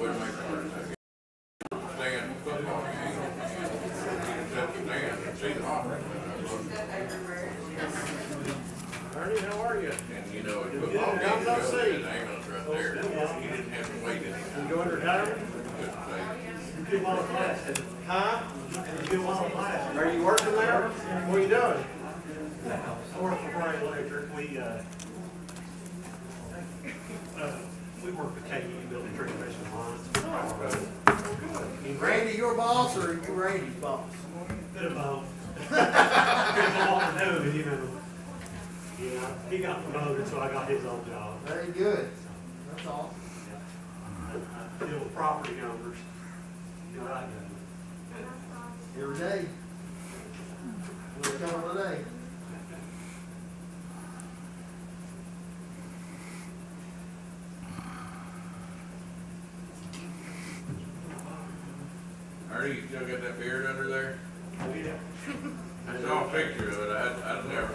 wouldn't make sense. Stand football game, and set the stand and see the offer. Ernie, how are you? And you know, a football game, you go to the ambulance right there. You didn't have to wait anytime. Enjoying retirement? You do all the classes. Huh? You do all the classes. Are you working there? What are you doing? I work for Brian Electric. We work with KU, building transmission lines. Randy your boss or you Randy's boss? Bit of both. Depends on what we're doing, you know. Yeah, he got promoted, so I got his old job. Very good. That's all. I deal with property owners. You know what I do? Every day. We'll come on today. Ernie, you still got that beard under there? Oh, yeah. I saw a picture of it. I've never,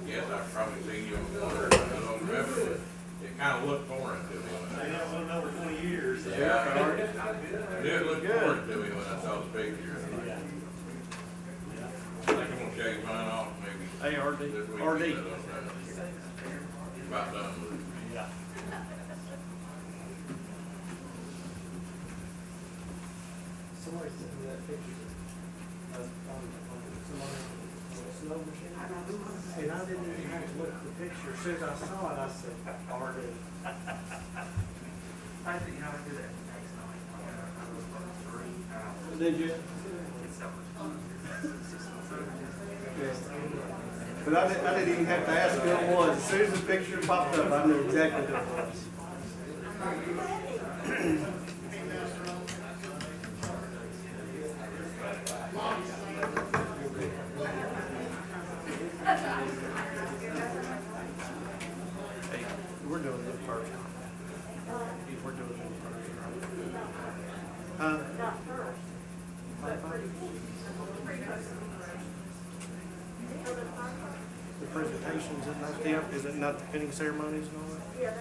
yes, I've probably seen you on one or I don't remember, but it kind of looked foreign to me. I have one over 20 years. So Yeah, it did look foreign to me when I saw the picture. Yeah. I think I'm gonna shave mine off maybe Hey, RD. this week. RD. About done with it. Yeah. Somebody sent me that picture. Snow machine. And I didn't even have to look at the picture. As soon as I saw it, I said, RD. I think how to do that next night. Did you? It's so much fun. But I didn't even have to ask who it was. As soon as the picture popped up, I knew exactly who it was. Hey, we're doing it first. We're doing it first. Huh? The presentations, is it not the pinning ceremonies and all that? Yeah,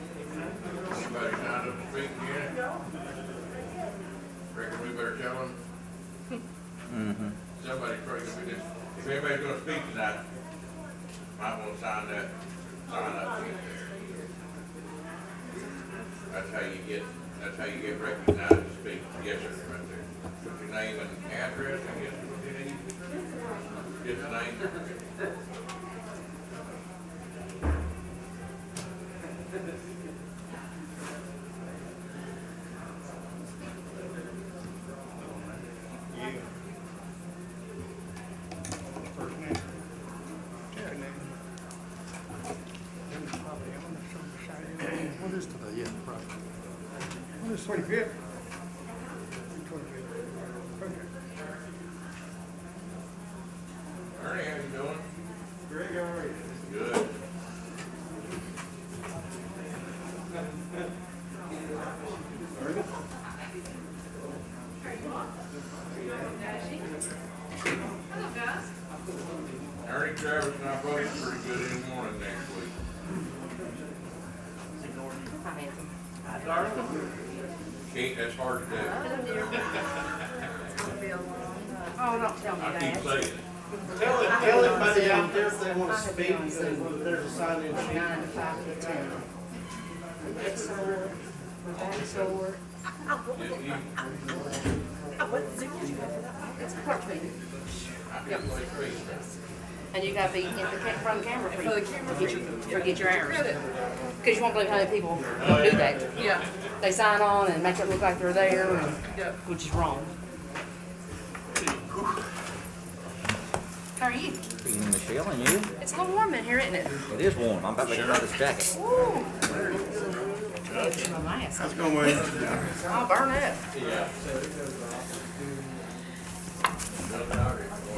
Anybody signed up to speak again? Reckon we better tell them? Somebody's probably gonna be just, if anybody's gonna speak tonight, might wanna sign up sheet there. That's how you get recognized to speak. Yes, sir, right there. Put your name and address, I guess, what you need. Get the name. What is today? Yeah, right. What is 25th? 25th. Okay. Ernie, how you doing? Greg, how are you? Good. Ernie, Travis, and I both pretty good in the morning next week. Can't, that's hard to do. oh, don't tell me I keep that. saying it. Tell anybody out there if they want to speak, there's a sign-in sheet. 9 to 5 to 10. It's sore, my back's sore. What signature you got for that? It's a clerk meeting. I can play three. And you gotta be in the front camera for forget your hours. Because you won't believe how many people don't do that. Yeah, They sign on and make it look like they're there, and, yeah. which is wrong. How are you? Michelle, and you? It's a little warm in here, isn't it? It is warm. I'm about to get out of this jacket. Woo! It's my mask. How's it going, Wayne? I'll burn up. Yeah.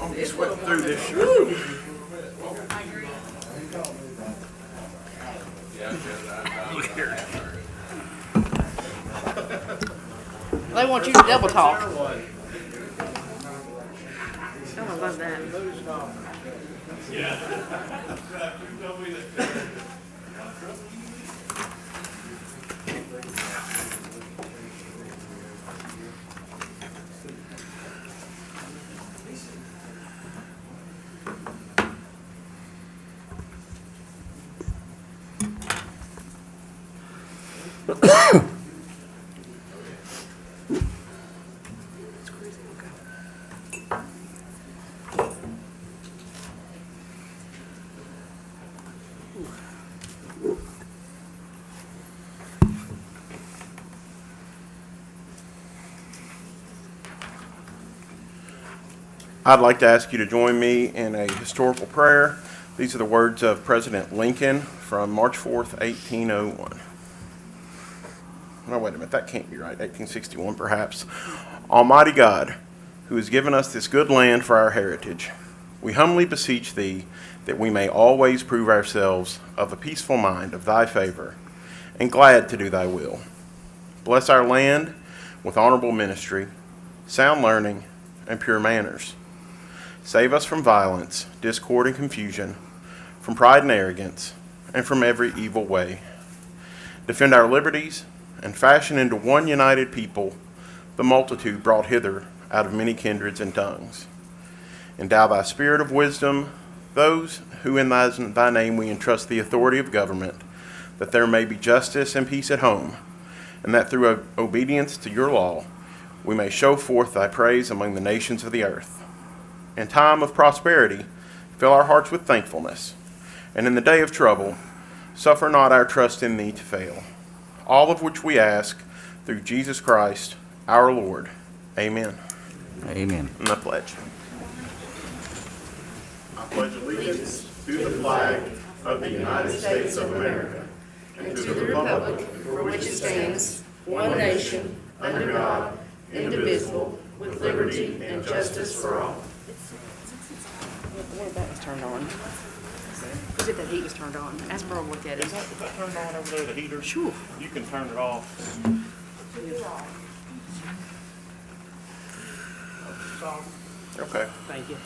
I'm just sweating through this. Yeah, They want you to double talk. Oh, I love that. I'd like to ask you to join me in a historical prayer. These are the words of President Lincoln from March 4th, 1801. No, wait a minute, that can't be right. 1861, perhaps. Almighty God, who has given us this good land for our heritage, we humbly beseech thee that we may always prove ourselves of a peaceful mind of thy favor and glad to do thy will. Bless our land with honorable ministry, sound learning, and pure manners. Save us from violence, discord, and confusion, from pride and arrogance, and from every evil way. Defend our liberties, and fashion into one united people the multitude brought hither out of many kindreds and tongues. Endow thy spirit of wisdom those who in thy name we entrust the authority of government, that there may be justice and peace at home, and that through obedience to your law we may show forth thy praise among the nations of the earth. In time of prosperity, fill our hearts with thankfulness, and in the day of trouble, suffer not our trust in thee to fail. All of which we ask through Jesus Christ, our Lord. Amen. Amen. And the pledge. I pledge allegiance to the flag of the United States of America, And to the republic for which it stands, one nation, under God, indivisible, with liberty and justice for all. What that was turned on? Was it that heat was turned on? Ask Merle to look at it. Is that turned on over there, the heater? Sure. You can turn it off. Okay. Thank you.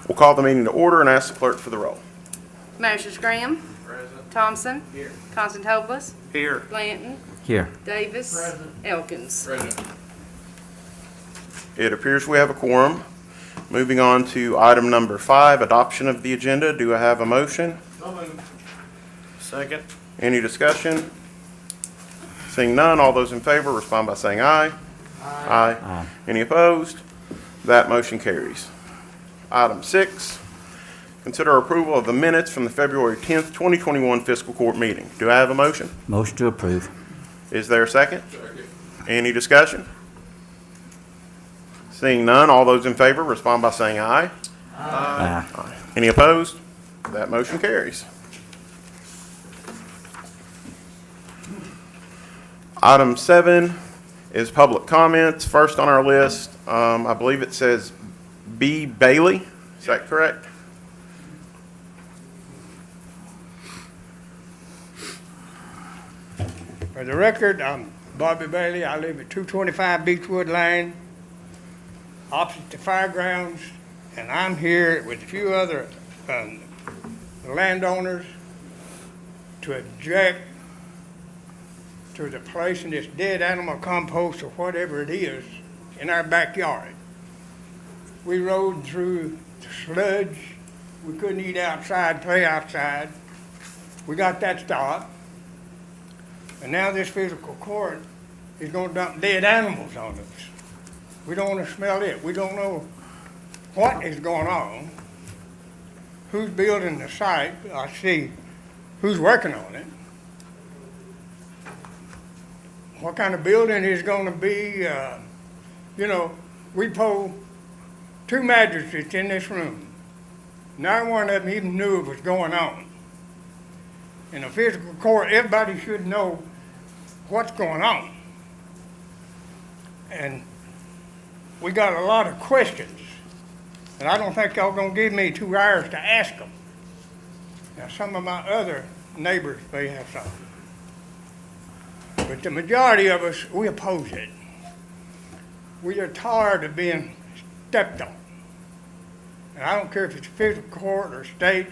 We'll call the meeting to order and ask the clerk for the roll. Masters Graham. Present. Thompson. Here. Constantopoulos. Here. Blanton. Here. Davis. Elkins. Present. It appears we have a quorum. Moving on to item number 5, adoption of the agenda. Do I have a motion? Second. Any discussion? Seeing none, all those in favor respond by saying aye. Aye. Aye. Any opposed? That motion carries. Item 6, consider approval of the minutes from the February 10th, 2021 fiscal court meeting. Do I have a motion? Motion to approve. Is there a second? Second. Any discussion? Seeing none, all those in favor respond by saying aye. Aye. Any opposed? That motion carries. Item 7 is public comments. First on our list, I believe it says B. Bailey. Is that correct? For the record, I'm Bobby Bailey. I live at 225 Beechwood Lane, opposite the fairgrounds, and I'm here with a few other landowners to object to the placing this dead animal compost or whatever it is in our backyard. We rode through the sludge. We couldn't eat outside, play outside. We got that stopped. And now this fiscal court is going to dump dead animals on us. We don't want to smell it. We don't know what is going on. Who's building the site? I see who's working on it. What kind of building is going to be? We pulled 2 magistrates in this room. Not one of them even knew it was going on. In a fiscal court, everybody should know what's going on. And we got a lot of questions. And I don't think y'all gonna give me 2 hours to ask them. Now, some of my other neighbors may have something. But the majority of us, we oppose it. We are tired of being stepped on. And I don't care if it's fiscal court or state,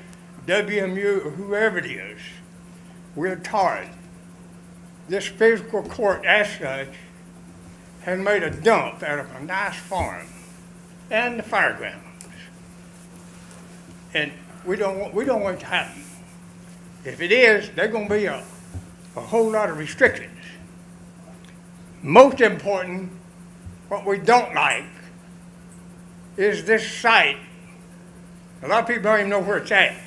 WMU, or whoever it is. We're tired. This fiscal court, as such, has made a dump out of a nice farm and the fairgrounds. And we don't want it to happen. If it is, there's going to be a whole lot of restrictions. Most important, what we don't like is this site. A lot of people don't even know where it's at.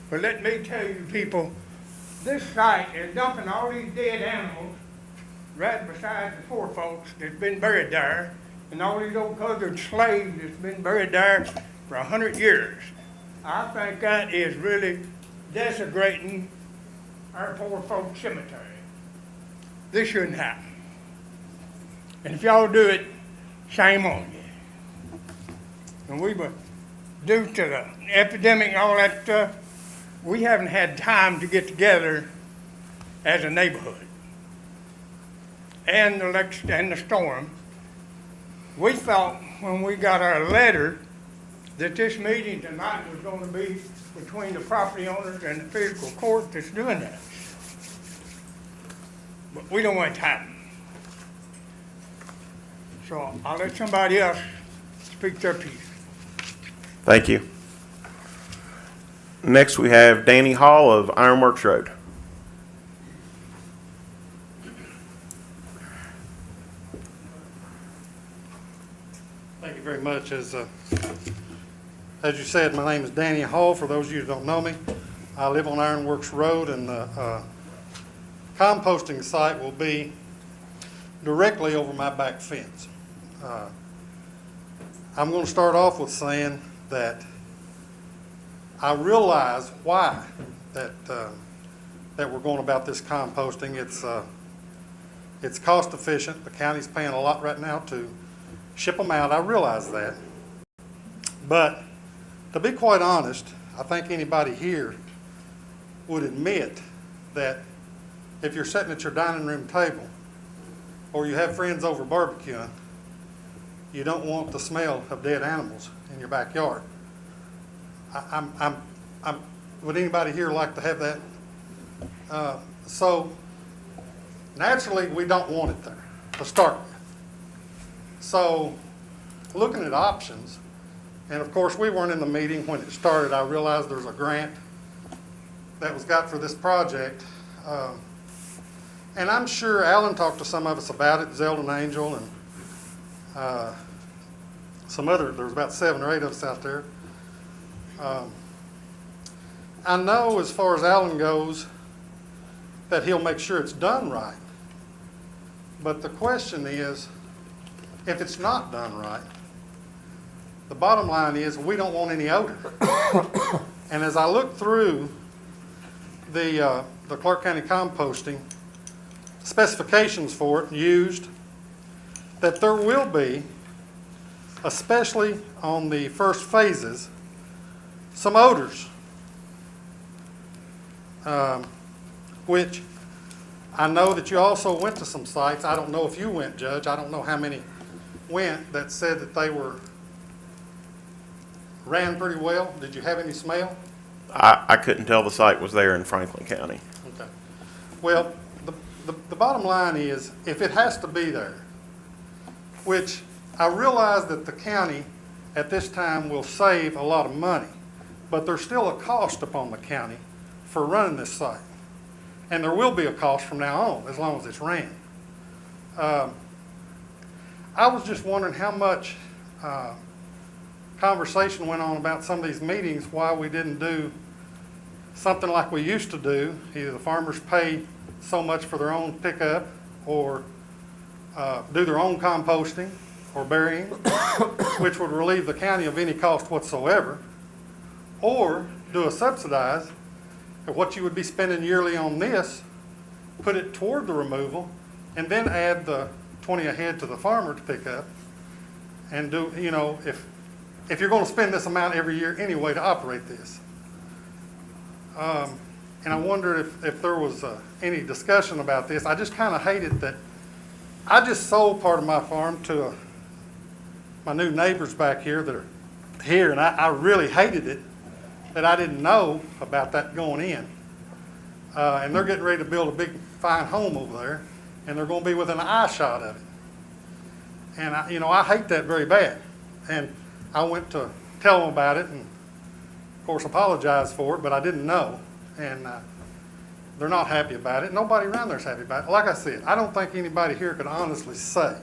But let me tell you people, this site is dumping all these dead animals right beside the poor folks that's been buried there, and all these old colored slaves that's been buried there for 100 years. I think that is really desecrating our poor folks' cemetery. This shouldn't happen. And if y'all do it, shame on you. And we were, due to the epidemic and all that stuff, we haven't had time to get together as a neighborhood. And the storm, we thought when we got our letter that this meeting tonight was going to be between the property owners and the fiscal court that's doing that. But we don't want it to happen. So I'll let somebody else speak their piece. Thank you. Next, we have Danny Hall of Ironworks Road. Thank you very much. As you said, my name is Danny Hall. For those of you who don't know me, I live on Ironworks Road, and the composting site will be directly over my back fence. I'm going to start off with saying that I realize why that we're going about this composting. It's cost efficient. The county's paying a lot right now to ship them out. I realize that. But to be quite honest, I think anybody here would admit that if you're sitting at your dining room table or you have friends over barbecuing, you don't want the smell of dead animals in your backyard. Would anybody here like to have that? So naturally, we don't want it there to start with. So looking at options, and of course we weren't in the meeting when it started. I realized there's a grant that was got for this project. And I'm sure Alan talked to some of us about it, Zelda and Angel, and some other, there was about 7 or 8 of us out there. I know as far as Alan goes that he'll make sure it's done right. But the question is, if it's not done right, the bottom line is we don't want any odor. And as I look through the Clark County composting specifications for it used, that there will be, especially on the first phases, some odors, which I know that you also went to some sites. I don't know if you went, Judge. I don't know how many went that said that they ran pretty well. Did you have any smell? I couldn't tell the site was there in Franklin County. Okay. Well, the bottom line is, if it has to be there, which I realize that the county at this time will save a lot of money, but there's still a cost upon the county for running this site. And there will be a cost from now on, as long as it's ran. I was just wondering how much conversation went on about some of these meetings, why we didn't do something like we used to do. Either the farmers pay so much for their own pickup, or do their own composting or burying, which would relieve the county of any cost whatsoever, or do a subsidize of what you would be spending yearly on this, put it toward the removal, and then add the 20 a head to the farmer to pick up, and do, you know, if you're going to spend this amount every year anyway to operate this. And I wondered if there was any discussion about this. I just kind of hated that I just sold part of my farm to my new neighbors back here that are here, and I really hated it that I didn't know about that going in. And they're getting ready to build a big, fine home over there, and they're going to be within an eye shot of it. And I hate that very bad. And I went to tell them about it, and of course apologized for it, but I didn't know. And they're not happy about it. Nobody around there's happy about it. Like I said, I don't think anybody here could honestly say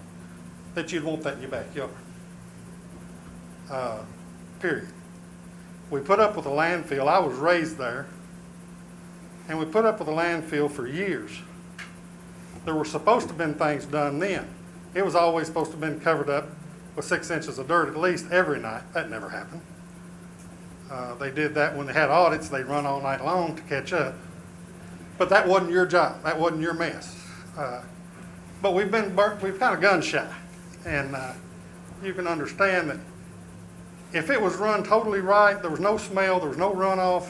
that you'd want that in your backyard. Period. We put up with a landfill. I was raised there. And we put up with a landfill for years. There were supposed to have been things done then. It was always supposed to have been covered up with 6 inches of dirt at least every night. That never happened. They did that when they had audits. They'd run all night long to catch up. But that wasn't your job. That wasn't your mess. But we've kind of gun shy. And you can understand that if it was run totally right, there was no smell, there was no runoff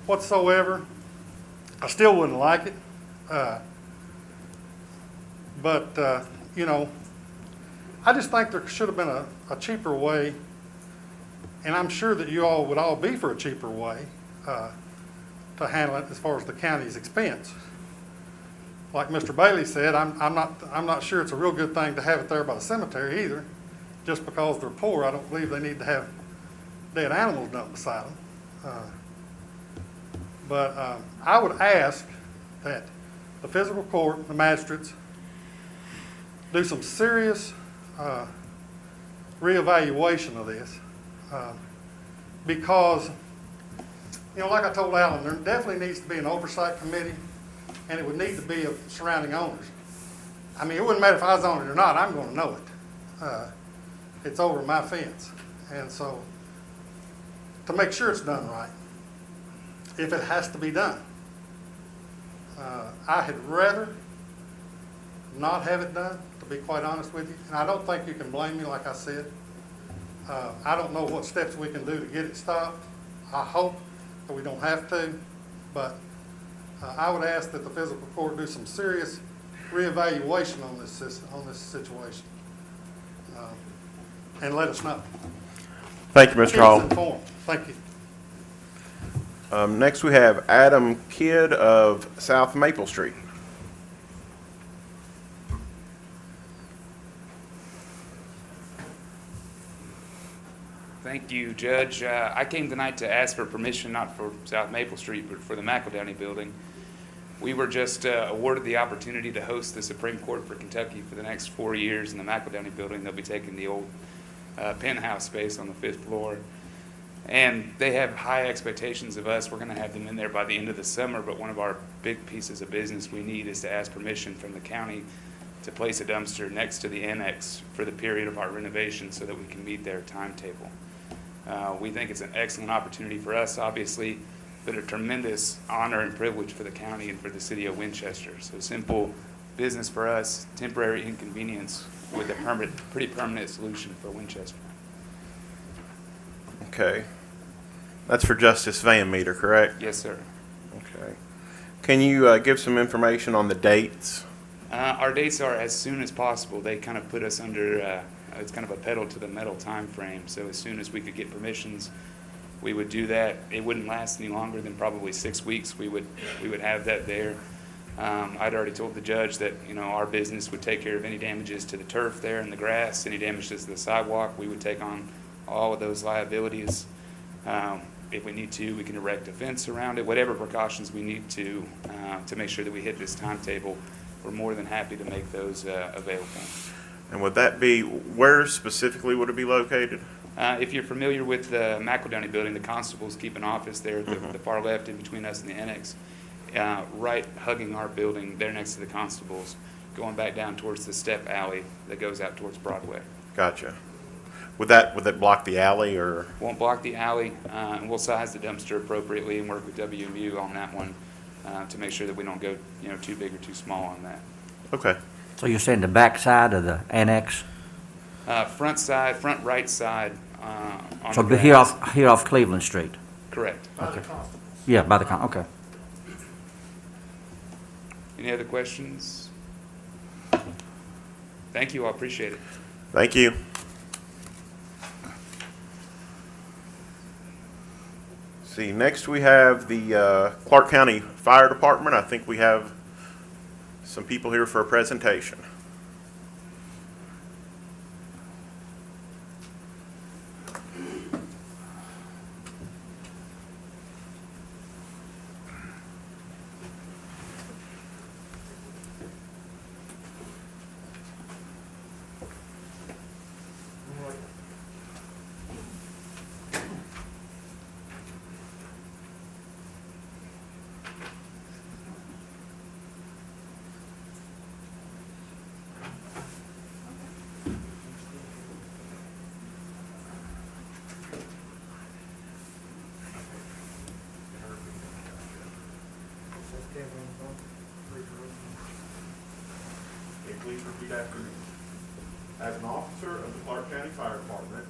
whatsoever, I still wouldn't like it. But I just think there should have been a cheaper way, and I'm sure that you all would all be for a cheaper way to handle it as far as the county's expense. Like Mr. Bailey said, I'm not sure it's a real good thing to have it there by the cemetery either. Just because they're poor, I don't believe they need to have dead animals dumped beside them. But I would ask that the physical court, the magistrates, do some serious reevaluation of this. Because, like I told Alan, there definitely needs to be an oversight committee, and it would need to be of surrounding owners. I mean, it wouldn't matter if I was on it or not, I'm going to know it. It's over my fence. And so, to make sure it's done right, if it has to be done, I had rather not have it done, to be quite honest with you. And I don't think you can blame me, like I said. I don't know what steps we can do to get it stopped. I hope that we don't have to, but I would ask that the physical court do some serious reevaluation on this situation, and let us know. Thank you, Mr. Keep Hall. us informed. Thank you. Next, we have Adam Kidd of South Maple Street. Thank you, Judge. I came tonight to ask for permission, not for South Maple Street, but for the McEldowney building. We were just awarded the opportunity to host the Supreme Court for Kentucky for the next 4 years in the McEldowney building. They'll be taking the old penthouse space on the 5th floor. And they have high expectations of us. We're going to have them in there by the end of the summer, but one of our big pieces of business we need is to ask permission from the county to place a dumpster next to the annex for the period of our renovation so that we can meet their timetable. We think it's an excellent opportunity for us, obviously, but a tremendous honor and privilege for the county and for the city of Winchester. So simple business for us, temporary inconvenience with a pretty permanent solution for Winchester. Okay. That's for Justice Van Meter, correct? Yes, sir. Okay. Can you give some information on the dates? Our dates are as soon as possible. They kind of put us under, it's kind of a pedal to the metal time frame. So as soon as we could get permissions, we would do that. It wouldn't last any longer than probably 6 weeks. We would have that there. I'd already told the judge that our business would take care of any damages to the turf there and the grass, any damages to the sidewalk. We would take on all of those liabilities. If we need to, we can erect a fence around it. Whatever precautions we need to make sure that we hit this timetable, we're more than happy to make those available. And would that be, where specifically would it be located? If you're familiar with the McEldowney building, the constables keep an office there at the far left in between us and the annex. Right hugging our building, there next to the constables, going back down towards the step alley that goes out towards Broadway. Gotcha. Would that block the alley or? Won't block the alley, and we'll size the dumpster appropriately and work with WMU on that one to make sure that we don't go too big or too small on that. Okay. So you're saying the back side of the annex? Front right side on So the here grass. off Cleveland Street? Correct. By the constables. Yeah, by the okay. Any other questions? Thank you, I appreciate it. Thank you. See, next we have the Clark County Fire Department. I think we have some people here for a presentation. Okay, please repeat after me. As an officer of the Clark County Fire Department,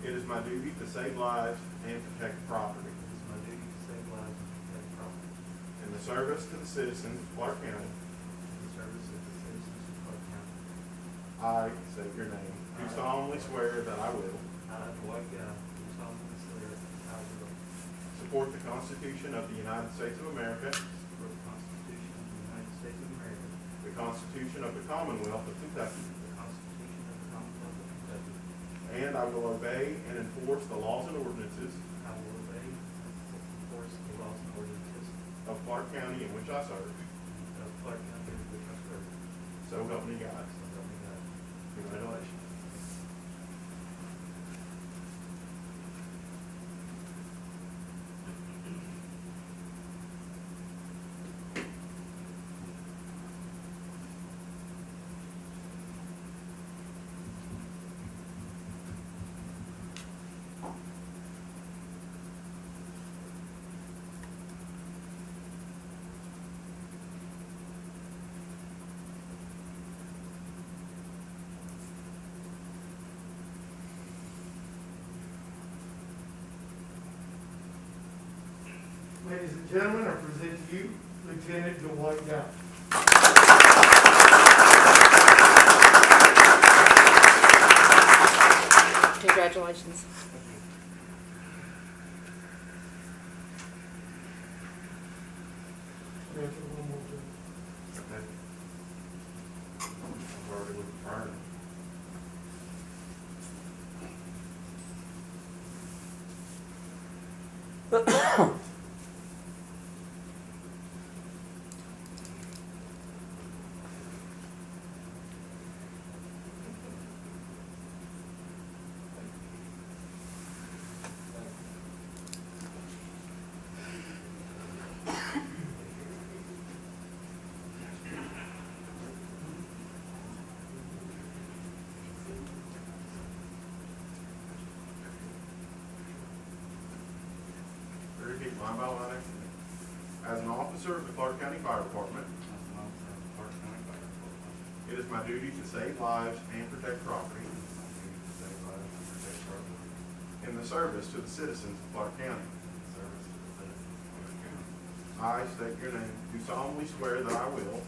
it is my duty to save lives and protect property. In the service to the citizens of Clark County, I state your name, do solemnly swear that I will support the Constitution of the United States of America, the Constitution of the Commonwealth of Kentucky, and I will obey and enforce the laws and ordinances of Clark County in which I serve. So help me God. Congratulations. Ladies and gentlemen, I present to you Lieutenant Dwight Guy. Congratulations. Repeat line by line after me. As an officer of the Clark County Fire Department, it is my duty to save lives and protect property in the service to the citizens of Clark County. I state your name, do solemnly swear that I will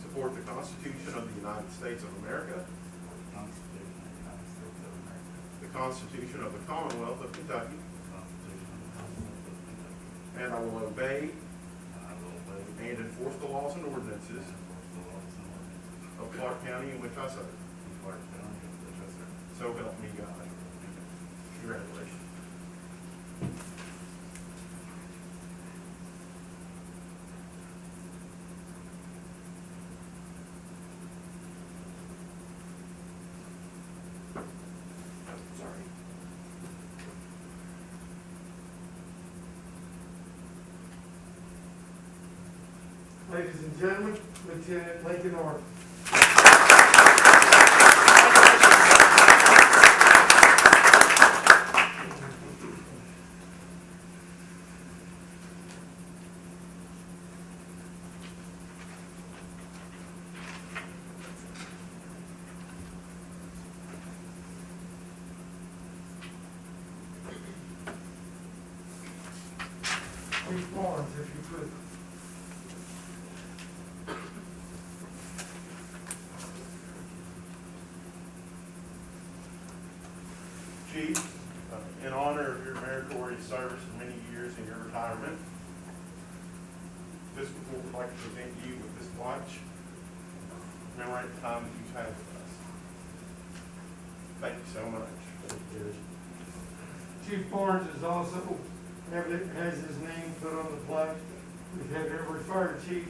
support the Constitution of the United States of America, the Constitution of the Commonwealth of Kentucky, and I will obey and enforce the laws and ordinances of Clark County in which I serve. So help me God. Congratulations. Ladies and gentlemen, Lieutenant Lincoln Arthur. Chief Barnes, if you could. Chief, in honor of your meritorious service for many years in your retirement, Fiscal Court would like to present you with this watch. Commemorate the time that you've had with us. Thank you so much. Chief Barnes is also, has his name put on the plaque. We have him referred to Chief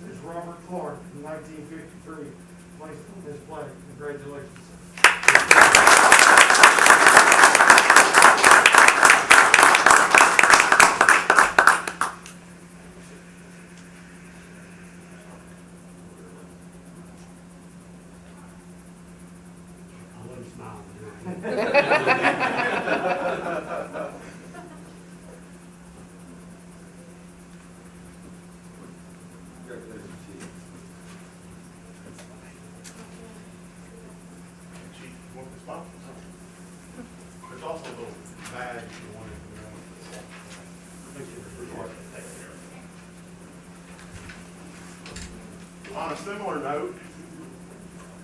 as Robert Clark in 1953, placed on this plaque. Congratulations, sir. I wasn't smiling. Chief, you want this box? There's also a little bag if you want it. On a similar note,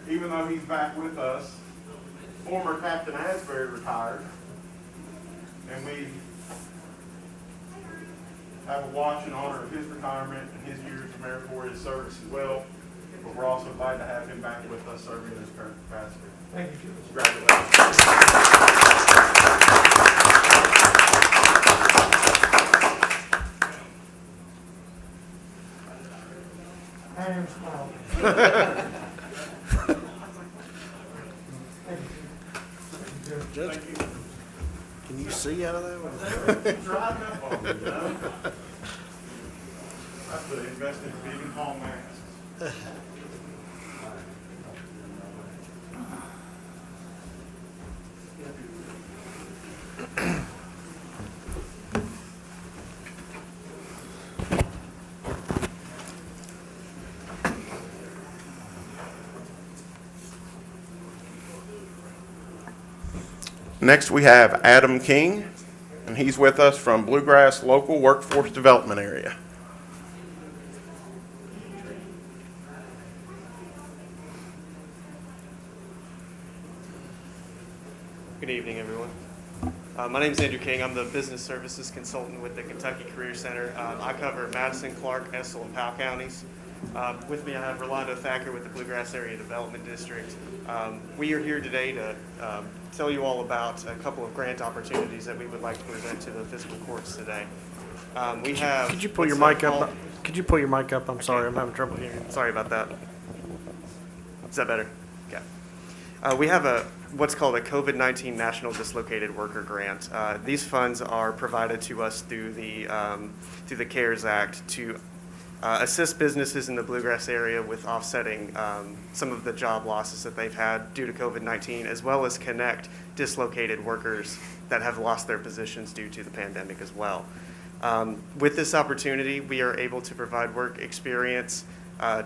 even though he's back with us, former Captain Asbury retired, and we have a watch in honor of his retirement and his years of meritorious service as well. But we're also glad to have him back with us serving in his current capacity. Thank you, Chief. Congratulations. I am smiling. Thank you, Chief. Thank you. Can you see out of that one? Driving up on me, you know? That's the invested in big and tall masks. Next, we have Adam King, and he's with us from Bluegrass Local Workforce Development Area. Good evening, everyone. My name is Andrew King. I'm the business services consultant with the Kentucky Career Center. I cover Madison, Clark, Estill, and Powell counties. With me, I have Rolando Thacker with the Bluegrass Area Development District. We are here today to tell you all about a couple of grant opportunities that we would like to present to the fiscal courts today. We have. Could you pull your mic up? Could you pull your mic up? I'm sorry, I'm having trouble hearing. Sorry about that. Is that better? Okay. We have what's called a COVID-19 National Dislocated Worker Grant. These funds are provided to us through the CARES Act to assist businesses in the Bluegrass area with offsetting some of the job losses that they've had due to COVID-19, as well as connect dislocated workers that have lost their positions due to the pandemic as well. With this opportunity, we are able to provide work experience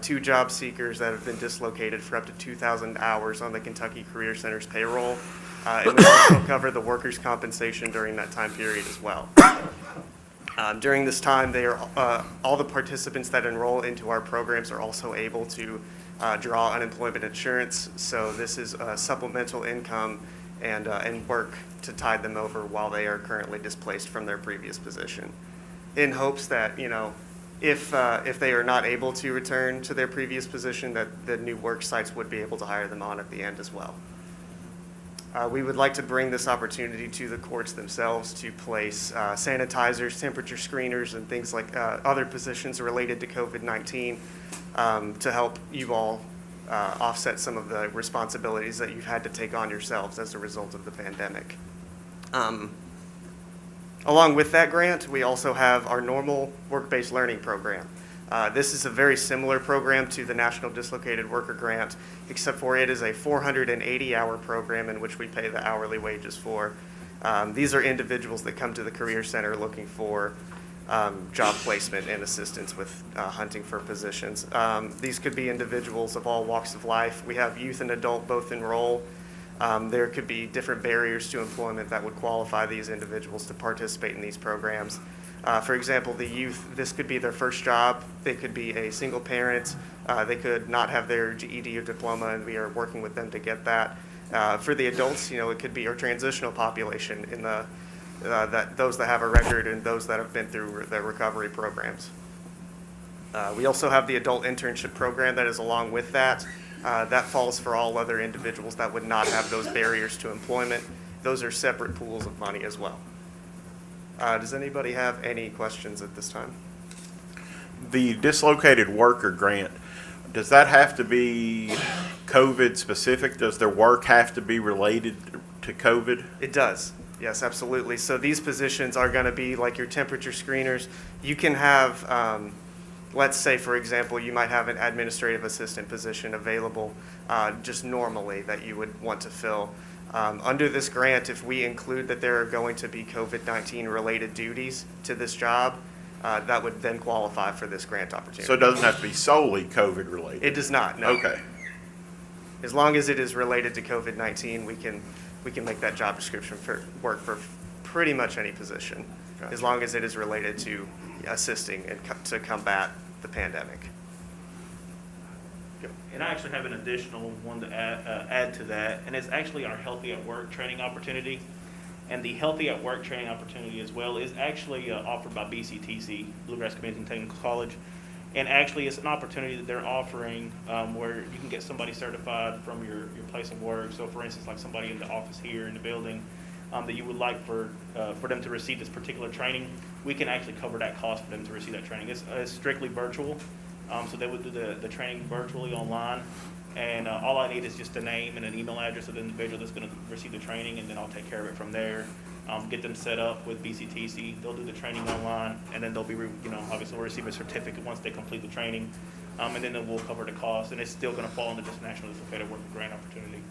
to job seekers that have been dislocated for up to 2,000 hours on the Kentucky Career Center's payroll. And we also cover the workers' compensation during that time period as well. During this time, all the participants that enroll into our programs are also able to draw unemployment insurance. So this is supplemental income and work to tide them over while they are currently displaced from their previous position, in hopes that, you know, if they are not able to return to their previous position, that the new work sites would be able to hire them on at the end as well. We would like to bring this opportunity to the courts themselves to place sanitizers, temperature screeners, and things like other positions related to COVID-19 to help you all offset some of the responsibilities that you've had to take on yourselves as a result of the pandemic. Along with that grant, we also have our normal work-based learning program. This is a very similar program to the National Dislocated Worker Grant, except for it is a 480-hour program in which we pay the hourly wages for. These are individuals that come to the Career Center looking for job placement and assistance with hunting for positions. These could be individuals of all walks of life. We have youth and adult both enroll. There could be different barriers to employment that would qualify these individuals to participate in these programs. For example, the youth, this could be their first job. They could be a single parent. They could not have their GED or diploma, and we are working with them to get that. For the adults, it could be our transitional population in those that have a record and those that have been through the recovery programs. We also have the adult internship program that is along with that. That falls for all other individuals that would not have those barriers to employment. Those are separate pools of money as well. Does anybody have any questions at this time? The dislocated worker grant, does that have to be COVID specific? Does their work have to be related to COVID? It does. Yes, absolutely. So these positions are going to be like your temperature screeners. You can have, let's say, for example, you might have an administrative assistant position available just normally that you would want to fill. Under this grant, if we include that there are going to be COVID-19 related duties to this job, that would then qualify for this grant opportunity. So it doesn't have to be solely COVID related? It does not, no. Okay. As long as it is related to COVID-19, we can make that job description work for pretty much any position, Gotcha. as long as it is related to assisting and to combat the pandemic. And I actually have an additional one to add to that, and it's actually our Healthy at Work training opportunity. And the Healthy at Work training opportunity as well is actually offered by BCTC, Bluegrass Community and Technical College. And actually it's an opportunity that they're offering where you can get somebody certified from your place of work. So for instance, like somebody in the office here in the building that you would like for them to receive this particular training, we can actually cover that cost for them to receive that training. It's strictly virtual. So they would do the training virtually online, and all I need is just a name and an email address of the individual that's going to receive the training, and then I'll take care of it from there. Get them set up with BCTC. They'll do the training online, and then they'll be, obviously we'll receive a certificate once they complete the training, and then we'll cover the cost, and it's still going to fall under this National Dislocated Worker Grant opportunity.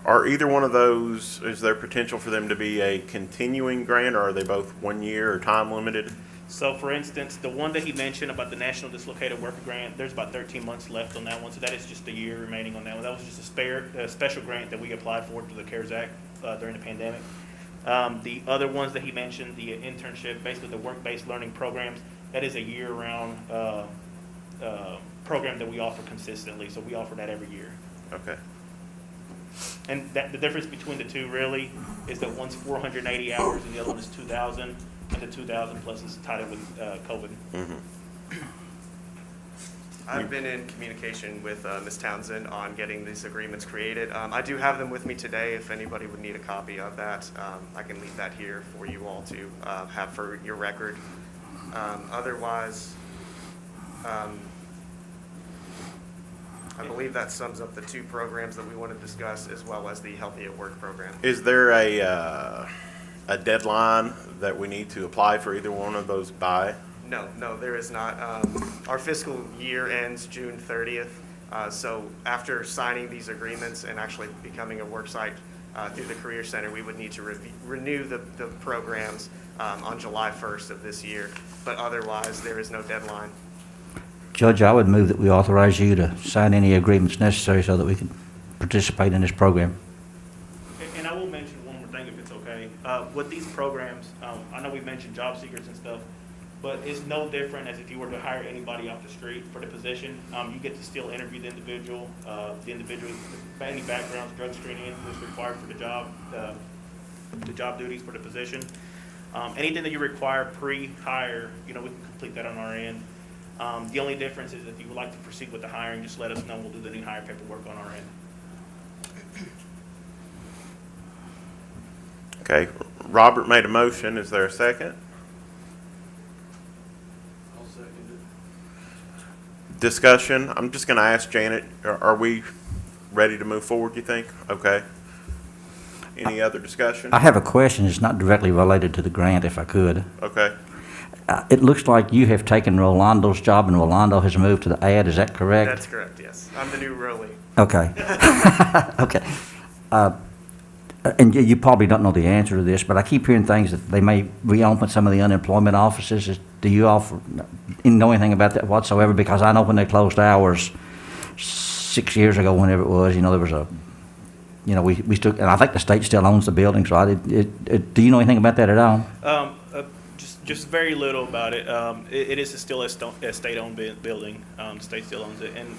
Are either one of those, is there potential for them to be a continuing grant, or are they both 1 year or time limited? So for instance, the one that he mentioned about the National Dislocated Worker Grant, there's about 13 months left on that one, so that is just a year remaining on that one. That was just a special grant that we applied for through the CARES Act during the pandemic. The other ones that he mentioned, the internship, basically the work-based learning programs, that is a year-round program that we offer consistently, so we offer that every year. Okay. And the difference between the two really is that one's 480 hours and the other one is 2,000. And the 2,000 plus is tied in with COVID. Mm-hmm. I've been in communication with Ms. Townsend on getting these agreements created. I do have them with me today. If anybody would need a copy of that, I can leave that here for you all to have for your record. Otherwise, I believe that sums up the two programs that we want to discuss, as well as the Healthy at Work program. Is there a deadline that we need to apply for either one of those by? No, there is not. Our fiscal year ends June 30th. So after signing these agreements and actually becoming a worksite through the Career Center, we would need to renew the programs on July 1st of this year. But otherwise, there is no deadline. Judge, I would move that we authorize you to sign any agreements necessary so that we can participate in this program. And I will mention one more thing, if it's okay. With these programs, I know we mentioned job seekers and stuff, but it's no different as if you were to hire anybody off the street for the position. You get to still interview the individual, any backgrounds, drug screening, anything that's required for the job duties for the position. Anything that you require pre-hire, we can complete that on our end. The only difference is if you would like to proceed with the hiring, just let us know. We'll do the new hire paperwork on our end. Okay, Robert made a motion. Is there a second? I'll second it. Discussion. I'm just going to ask Janet, are we ready to move forward, you think? Okay. Any other discussion? I have a question. It's not directly related to the grant, if I could. Okay. It looks like you have taken Rolando's job and Rolando has moved to the ad. Is that correct? That's correct, yes. I'm the new Rolly. Okay. Okay. And you probably don't know the answer to this, but I keep hearing things that they may reopen some of the unemployment offices. Do you know anything about that whatsoever? Because I know when they closed ours 6 years ago, whenever it was, there was you know, we still, and I think the state still owns the building, so do you know anything about that at all? Just very little about it. It is still a state-owned building. The state still owns it, and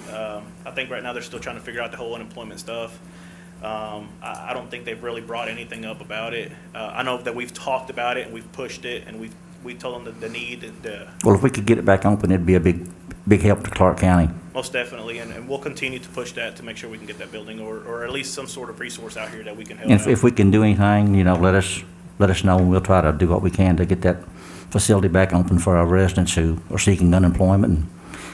I think right now they're still trying to figure out the whole unemployment stuff. I don't think they've really brought anything up about it. I know that we've talked about it and we've pushed it, and we told them the need. Well, if we could get it back open, it'd be a big help to Clark County. Most definitely, and we'll continue to push that to make sure we can get that building, or at least some sort of resource out here that we can help out. If we can do anything, you know, let us know, and we'll try to do what we can to get that facility back open for our residents who are seeking unemployment.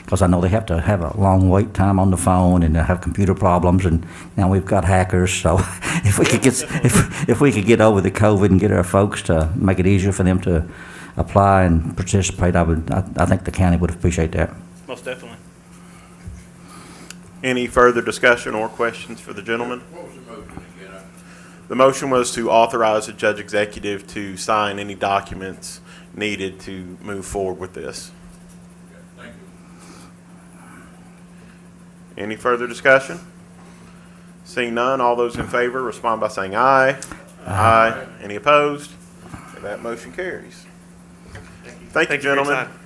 Because I know they have to have a long wait time on the phone, and they have computer problems, and now we've got hackers. So if we could get over the COVID and get our folks to make it easier for them to apply and participate, I think the county would appreciate that. Most definitely. Any further discussion or questions for the gentleman? What was the motion again? The motion was to authorize the judge executive to sign any documents needed to move forward with this. Thank you. Any further discussion? Seeing none, all those in favor respond by saying aye. Aye. Any opposed? That motion carries. Thank you, for your gentlemen. time.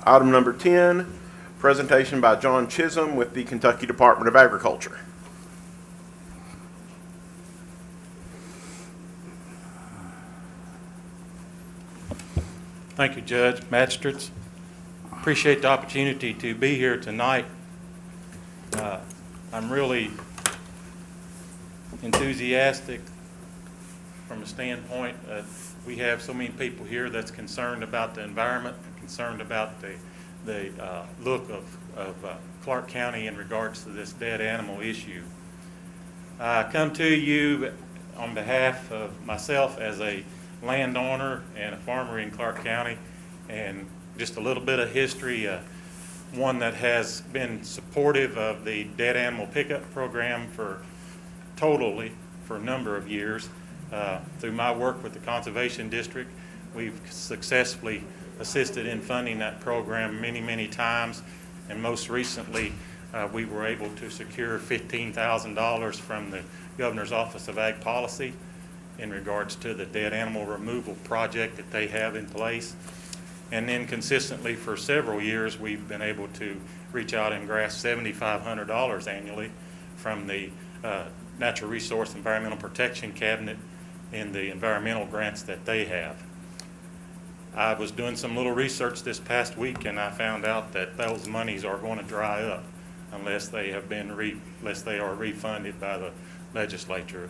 Item number 10, presentation by John Chisholm with the Kentucky Department of Agriculture. Thank you, Judge, Magistrates. Appreciate the opportunity to be here tonight. I'm really enthusiastic from a standpoint that we have so many people here that's concerned about the environment, concerned about the look of Clark County in regards to this dead animal issue. I come to you on behalf of myself as a landowner and a farmer in Clark County, and just a little bit of history. One that has been supportive of the dead animal pickup program for a number of years. Through my work with the Conservation District, we've successfully assisted in funding that program many times, and most recently we were able to secure $15,000 from the Governor's Office of Ag Policy in regards to the dead animal removal project that they have in place. And then consistently for several years, we've been able to reach out and grasp $7,500 annually from the Natural Resource Environmental Protection Cabinet in the environmental grants that they have. I was doing some little research this past week, and I found out that those monies are going to dry up unless they are refunded by the legislature.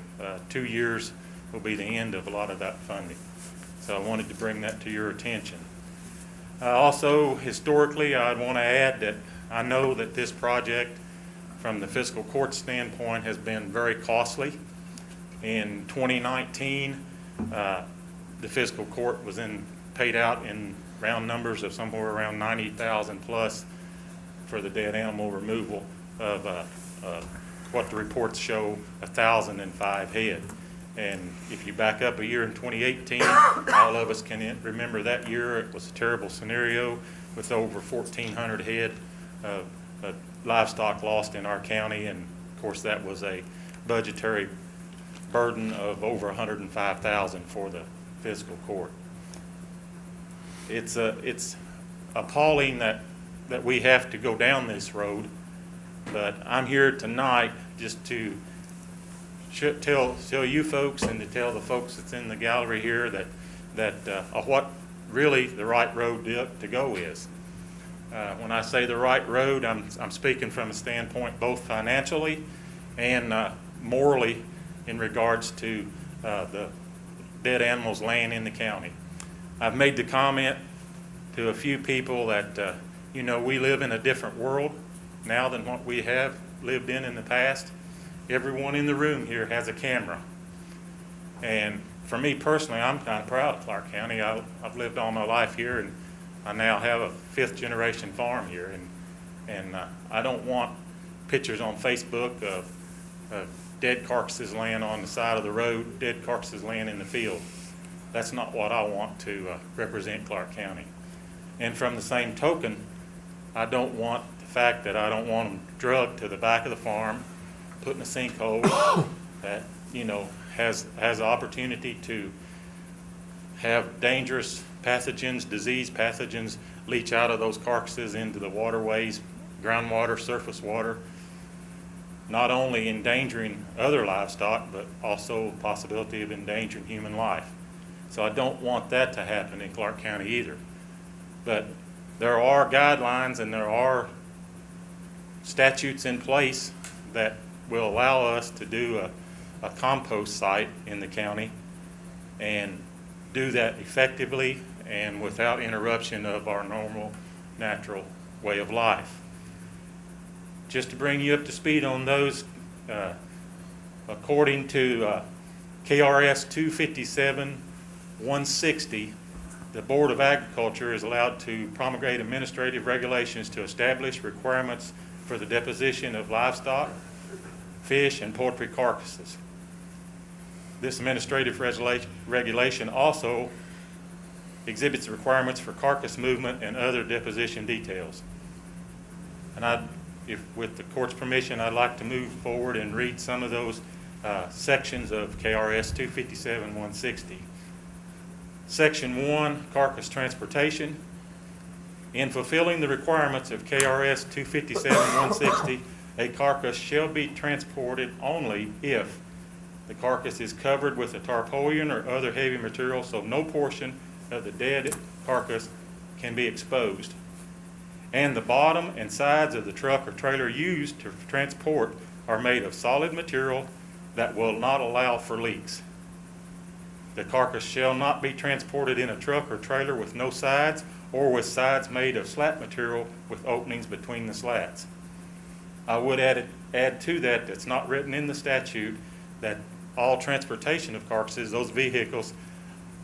2 years will be the end of a lot of that funding. So I wanted to bring that to your attention. Also, historically, I want to add that I know that this project, from the fiscal court standpoint, has been very costly. In 2019, the fiscal court was paid out in round numbers of somewhere around $90,000 plus for the dead animal removal of what the reports show, 1,005 head. And if you back up a year in 2018, all of us can remember that year. It was a terrible scenario with over 1,400 head of livestock lost in our county, and of course that was a budgetary burden of over $105,000 for the fiscal court. It's appalling that we have to go down this road, but I'm here tonight just to tell you folks and to tell the folks that's in the gallery here that what really the right road to go is. When I say the right road, I'm speaking from a standpoint both financially and morally in regards to the dead animals laying in the county. I've made the comment to a few people that we live in a different world now than what we have lived in the past. Everyone in the room here has a camera. And for me personally, I'm kind of proud of Clark County. I've lived all my life here, and I now have a 5th generation farm here. And I don't want pictures on Facebook of dead carcasses laying on the side of the road, dead carcasses laying in the field. That's not what I want to represent Clark County. And from the same token, I don't want the fact that I don't want them drugged to the back of the farm, put in a sinkhole that, you know, has the opportunity to have dangerous pathogens, disease pathogens leach out of those carcasses into the waterways, groundwater, surface water, not only endangering other livestock, but also possibility of endangering human life. So I don't want that to happen in Clark County either. But there are guidelines and there are statutes in place that will allow us to do a compost site in the county and do that effectively and without interruption of our normal, natural way of life. Just to bring you up to speed on those, according to KRS 257-160, the Board of Agriculture is allowed to promulgate administrative regulations to establish requirements for the deposition of livestock, fish, and poultry carcasses. This administrative regulation also exhibits requirements for carcass movement and other deposition details. And with the court's permission, I'd like to move forward and read some of those sections of KRS 257-160. Section 1, carcass transportation. In fulfilling the requirements of KRS 257-160, a carcass shall be transported only if the carcass is covered with a tarpaulin or other heavy material, so no portion of the dead carcass can be exposed, and the bottom and sides of the truck or trailer used to transport are made of solid material that will not allow for leaks. The carcass shall not be transported in a truck or trailer with no sides or with sides made of slat material with openings between the slats. I would add to that, that's not written in the statute, that all transportation of carcasses, those vehicles,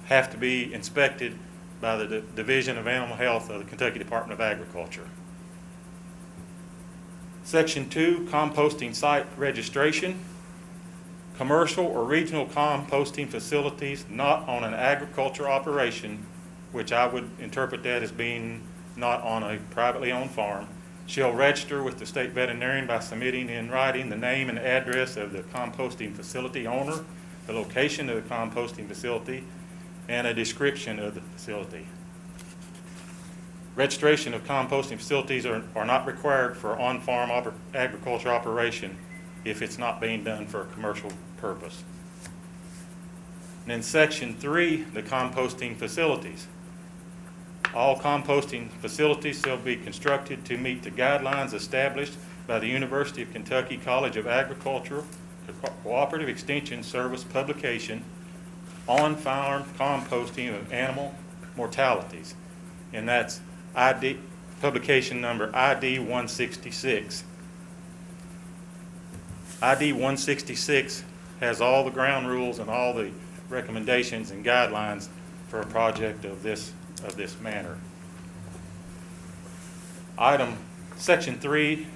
have to be inspected by the Division of Animal Health of the Kentucky Department of Agriculture. Section 2, composting site registration. Commercial or regional composting facilities not on an agriculture operation, which I would interpret that as being not on a privately owned farm, shall register with the state veterinarian by submitting in writing the name and address of the composting facility owner, the location of the composting facility, and a description of the facility. Registration of composting facilities are not required for on-farm agriculture operation if it's not being done for a commercial purpose. And in Section 3, the composting facilities. All composting facilities shall be constructed to meet the guidelines established by the University of Kentucky College of Agriculture Cooperative Extension Service publication on-farm composting of animal mortalities. And that's publication number ID 166. ID 166 has all the ground rules and all the recommendations and guidelines for a project of this manner. Section 3,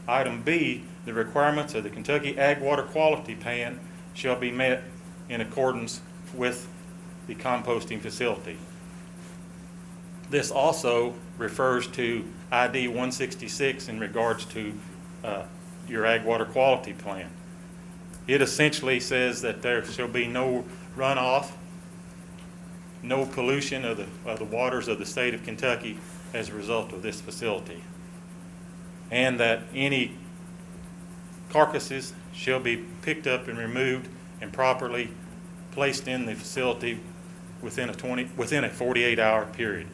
item B, the requirements of the Kentucky Ag Water Quality Plan shall be met in accordance with the composting facility. This also refers to ID 166 in regards to your Ag Water Quality Plan. It essentially says that there shall be no runoff, no pollution of the waters of the state of Kentucky as a result of this facility, and that any carcasses shall be picked up and removed and properly placed in the facility within a 48-hour period.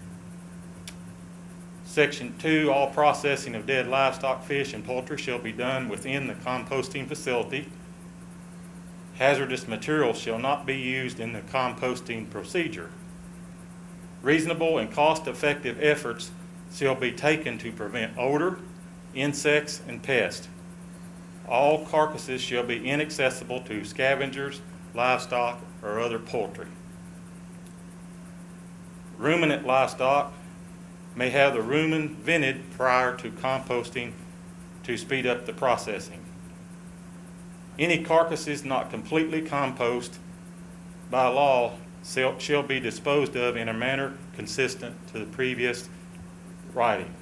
Section 2, all processing of dead livestock, fish, and poultry shall be done within the composting facility. Hazardous materials shall not be used in the composting procedure. Reasonable and cost-effective efforts shall be taken to prevent odor, insects, and pests. All carcasses shall be inaccessible to scavengers, livestock, or other poultry. Ruminant livestock may have the rumen vented prior to composting to speed up the processing. Any carcasses not completely composted by law shall be disposed of in a manner consistent to the previous writing.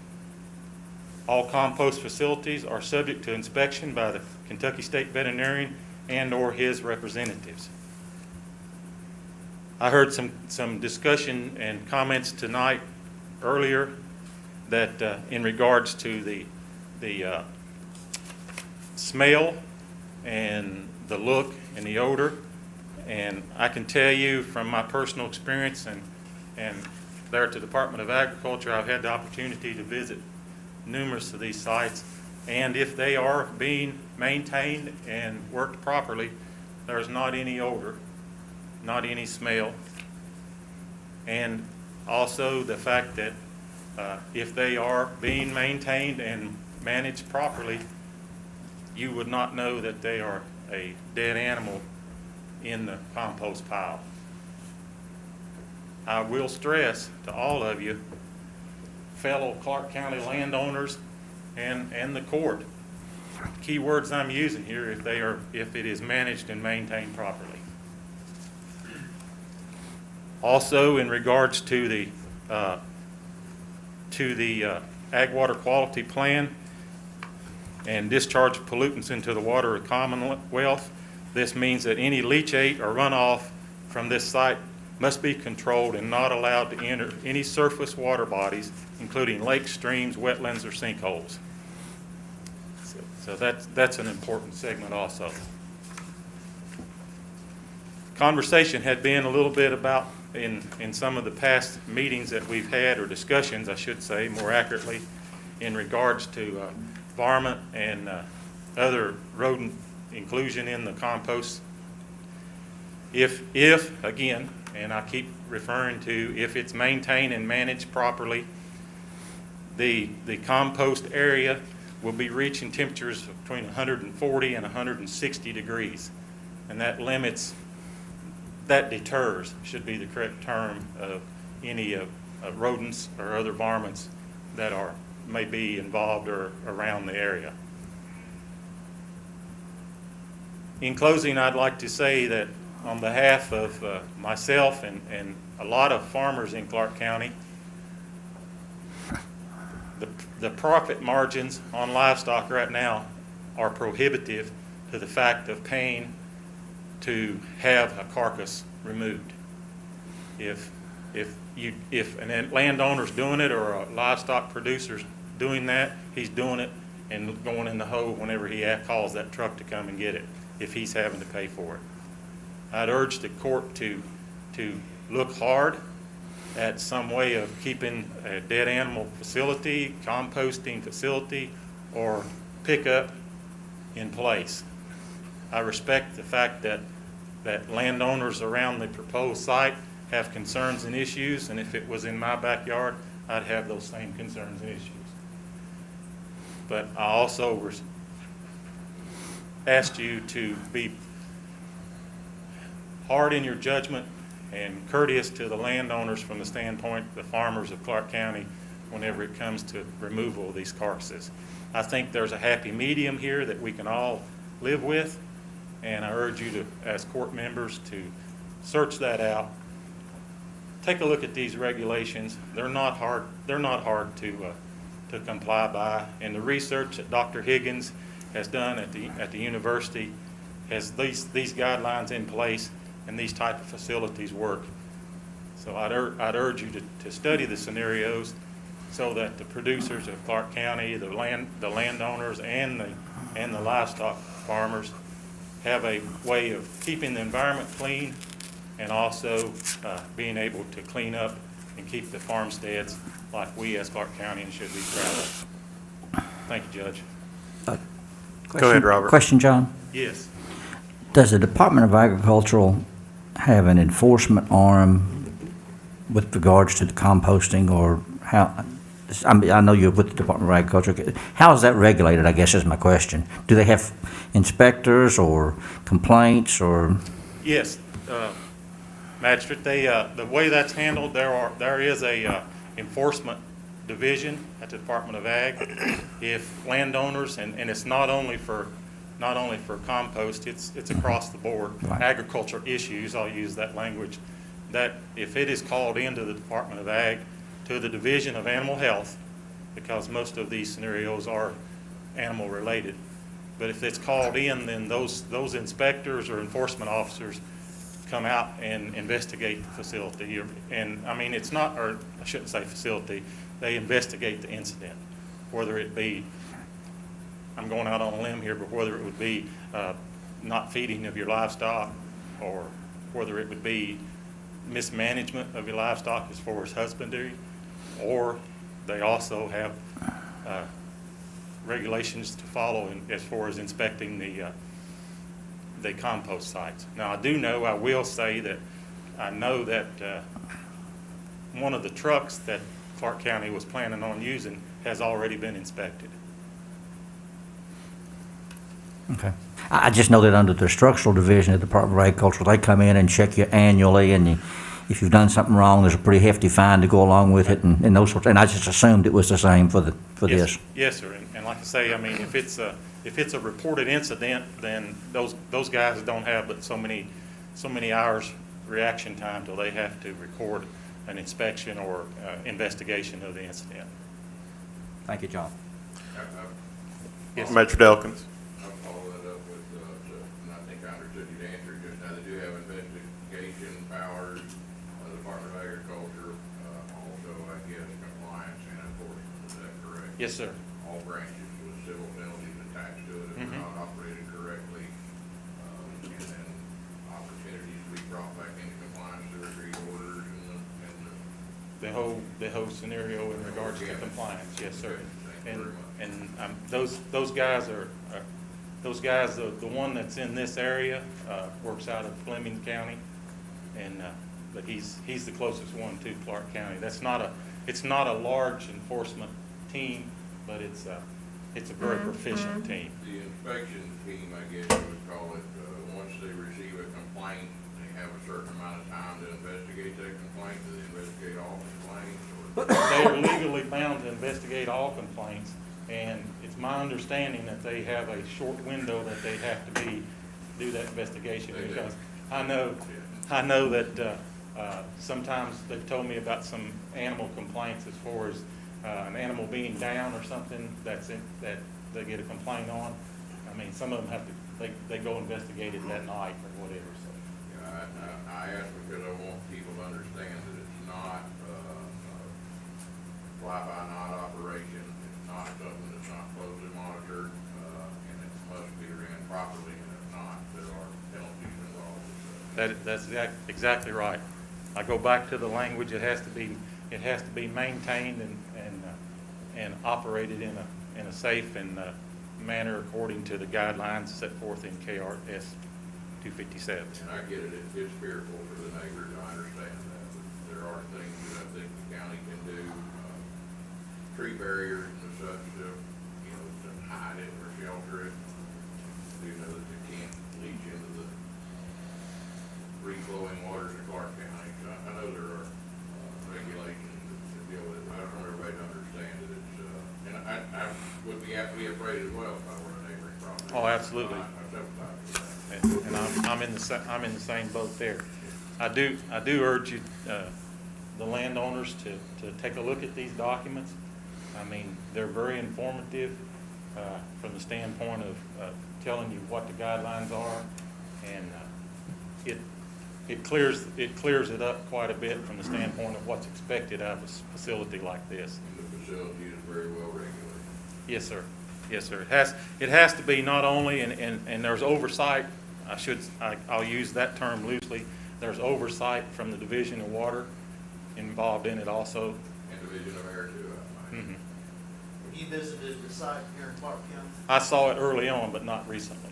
All compost facilities are subject to inspection by the Kentucky State Veterinarian and/or his representatives. I heard some discussion and comments tonight earlier that in regards to the smell and the look and the odor. And I can tell you from my personal experience and there at the Department of Agriculture, I've had the opportunity to visit numerous of these sites. And if they are being maintained and worked properly, there's not any odor, not any smell. And also the fact that if they are being maintained and managed properly, you would not know that they are a dead animal in the compost pile. I will stress to all of you, fellow Clark County landowners and the court, key words I'm using here, if it is managed and maintained properly. Also, in regards to the Ag Water Quality Plan and discharge of pollutants into the water of Commonwealth, this means that any leachate or runoff from this site must be controlled and not allowed to enter any surface water bodies, including lakes, streams, wetlands, or sinkholes. So that's an important segment also. Conversation had been a little bit about in some of the past meetings that we've had, or discussions, I should say, more accurately, in regards to varmint and other rodent inclusion in the compost. If again, and I keep referring to, if it's maintained and managed properly, the compost area will be reaching temperatures between 140 and 160 degrees. And that deters, should be the correct term, of any rodents or other varmints that may be involved or around the area. In closing, I'd like to say that on behalf of myself and a lot of farmers in Clark County, the profit margins on livestock right now are prohibitive to the fact of paying to have a carcass removed. If a landowner's doing it or a livestock producer's doing that, he's doing it and going in the hole whenever he calls that truck to come and get it, if he's having to pay for it. I'd urge the court to look hard at some way of keeping a dead animal facility, composting facility, or pickup in place. I respect the fact that landowners around the proposed site have concerns and issues, and if it was in my backyard, I'd have those same concerns and issues. But I also asked you to be hard in your judgment and courteous to the landowners from the standpoint, the farmers of Clark County, whenever it comes to removal of these carcasses. I think there's a happy medium here that we can all live with, and I urge you to, as court members, to search that out. Take a look at these regulations. They're not hard to comply by, and the research that Dr. Higgins has done at the university has these guidelines in place, and these type of facilities work. So I'd urge you to study the scenarios so that the producers of Clark County, the landowners, and the livestock farmers have a way of keeping the environment clean and also being able to clean up and keep the farmsteads like we as Clark County should be proud of. Thank you, Judge. Go ahead, Robert. Question, John? Yes. Does the Department of Agriculture have an enforcement arm with regards to the composting, or how? I know you're with the Department of Agriculture. How is that regulated, I guess, is my question. Do they have inspectors or complaints or? Yes, Magistrate, the way that's handled, there is a enforcement division at the Department of Ag. If landowners, and it's not only for compost, it's across the board. Right. Agriculture issues, I'll use that language, that if it is called into the Department of Ag to the Division of Animal Health, because most of these scenarios are animal related. But if it's called in, then those inspectors or enforcement officers come out and investigate the facility. And I mean, it's not, or I shouldn't say facility, they investigate the incident, whether it be, I'm going out on a limb here, but whether it would be not feeding of your livestock, or whether it would be mismanagement of your livestock as far as husbandry, or they also have regulations to follow as far as inspecting the compost sites. Now, I do know, I will say that I know that one of the trucks that Clark County was planning on using has already been inspected. Okay. I just know that under the structural division of the Department of Agriculture, they come in and check you annually, and if you've done something wrong, there's a pretty hefty fine to go along with it, and those sorts. And I just assumed it was the same for this. Yes, sir. And like I say, I mean, if it's a reported incident, then those guys don't have but so many hours reaction time till they have to record an inspection or investigation of the incident. Thank you, John. Yes, sir. Metro Delkins. I'll follow that up with, and I think I understood your answer just now. They do have investigation powers, the Department of Agriculture, also, I guess, compliance and enforcement. Is that correct? Yes, sir. All branches with civil penalties attached to it if they're not operated correctly, and then opportunities to be brought back into compliance through agreed orders The whole scenario in regards to compliance. Yes, sir. And those guys are the one that's in this area works out of Fleming County, and but he's the closest one to Clark County. It's not a large enforcement team, but it's a very proficient team. The inspection team, I guess you would call it, once they receive a complaint, they have a certain amount of time to investigate that complaint. Do they investigate all complaints? They are legally bound to investigate all complaints, and it's my understanding that they have a short window that they have to do that investigation, because I know that sometimes they've told me about some animal complaints as far as an animal being down or something that they get a complaint on. I mean, some of them they go investigate it that night or whatever. So. Yeah, I ask because I want people to understand that it's not fly-by-night operation. It's not something that's not closely monitored, and it must be ran properly, and if not, there are penalties involved. That's exactly right. I go back to the language. It has to be maintained and operated in a safe and manner according to the guidelines set forth in KRS 257. And I get it. It's fearful for the neighbors. I understand that. But there are things that I think the county can do. Tree barriers and such to, to hide it or shelter it. Do know that they can't leach into the free-flowing waters of Clark County. So I know there are regulations that deal with it. I just want everybody to understand that it's, and I would be afraid as well if I were a neighboring property. Oh, absolutely. I sympathize with that. And I'm in the same boat there. I do urge you, the landowners, to take a look at these documents. I mean, they're very informative from the standpoint of telling you what the guidelines are, and it clears it up quite a bit from the standpoint of what's expected out of a facility like this. And the facility is very well regulated. Yes, sir. Yes, sir. It has to be not only, and there's oversight. I'll use that term loosely. There's oversight from the Division of Water involved in it also. And Division of Air too, I might. Mm-hmm. Have you visited the site here in Clark County? I saw it early on, but not recently.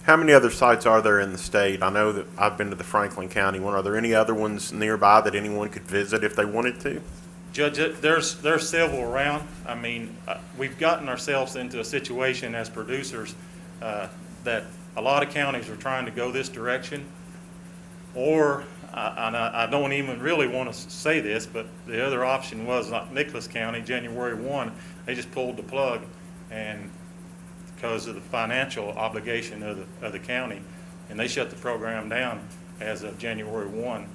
How many other sites are there in the state? I know that I've been to the Franklin County one. Are there any other ones nearby that anyone could visit if they wanted to? Judge, there's several around. I mean, we've gotten ourselves into a situation as producers that a lot of counties are trying to go this direction, or I don't even really want to say this, but the other option was like Nicholas County, January 1, they just pulled the plug, and because of the financial obligation of the county, and they shut the program down as of January 1,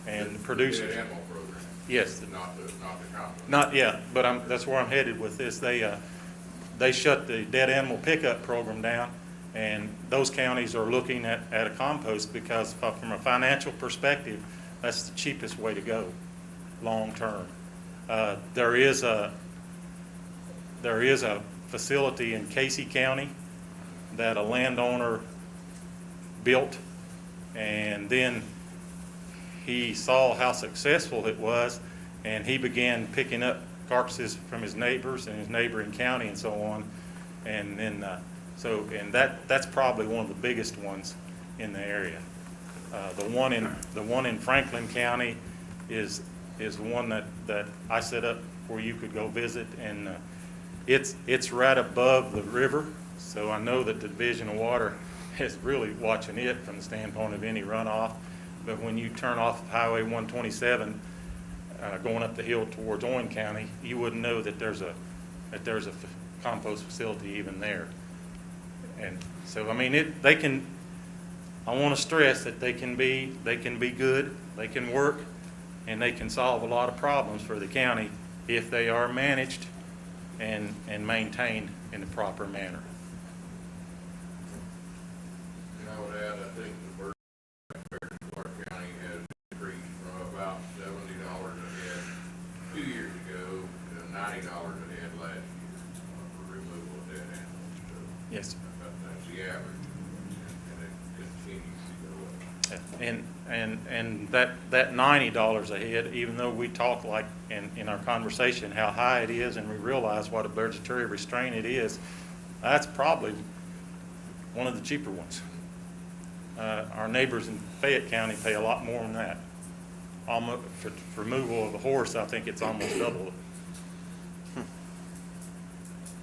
and the producers. Animal program. Yes. Not the compost. Not yet, but that's where I'm headed with this. They shut the dead animal pickup program down, and those counties are looking at a compost because from a financial perspective, that's the cheapest way to go, long-term. There is a facility in Casey County that a landowner built, and then he saw how successful it was, and he began picking up carcasses from his neighbors and his neighboring county and so on. And then, that's probably one of the biggest ones in the area. The one in Franklin County is one that I set up where you could go visit, and it's right above the river, so I know that the Division of Water is really watching it from the standpoint of any runoff. But when you turn off Highway 127, going up the hill towards Owen County, you wouldn't know that there's a compost facility even there. And so, I mean, they can. I want to stress that they can be good, they can work, and they can solve a lot of problems for the county if they are managed and maintained in the proper manner. And I would add, I think the bird in Clark County has increased from about $70 a head 2 years ago to $90 a head last year for removal of dead animals. So Yes. that's the average, and it continues to go up. And that $90 a head, even though we talk like in our conversation how high it is, and we realize what a budgetary restraint it is, that's probably one of the cheaper ones. Our neighbors in Fayette County pay a lot more than that. Almost for removal of a horse, I think it's almost double it.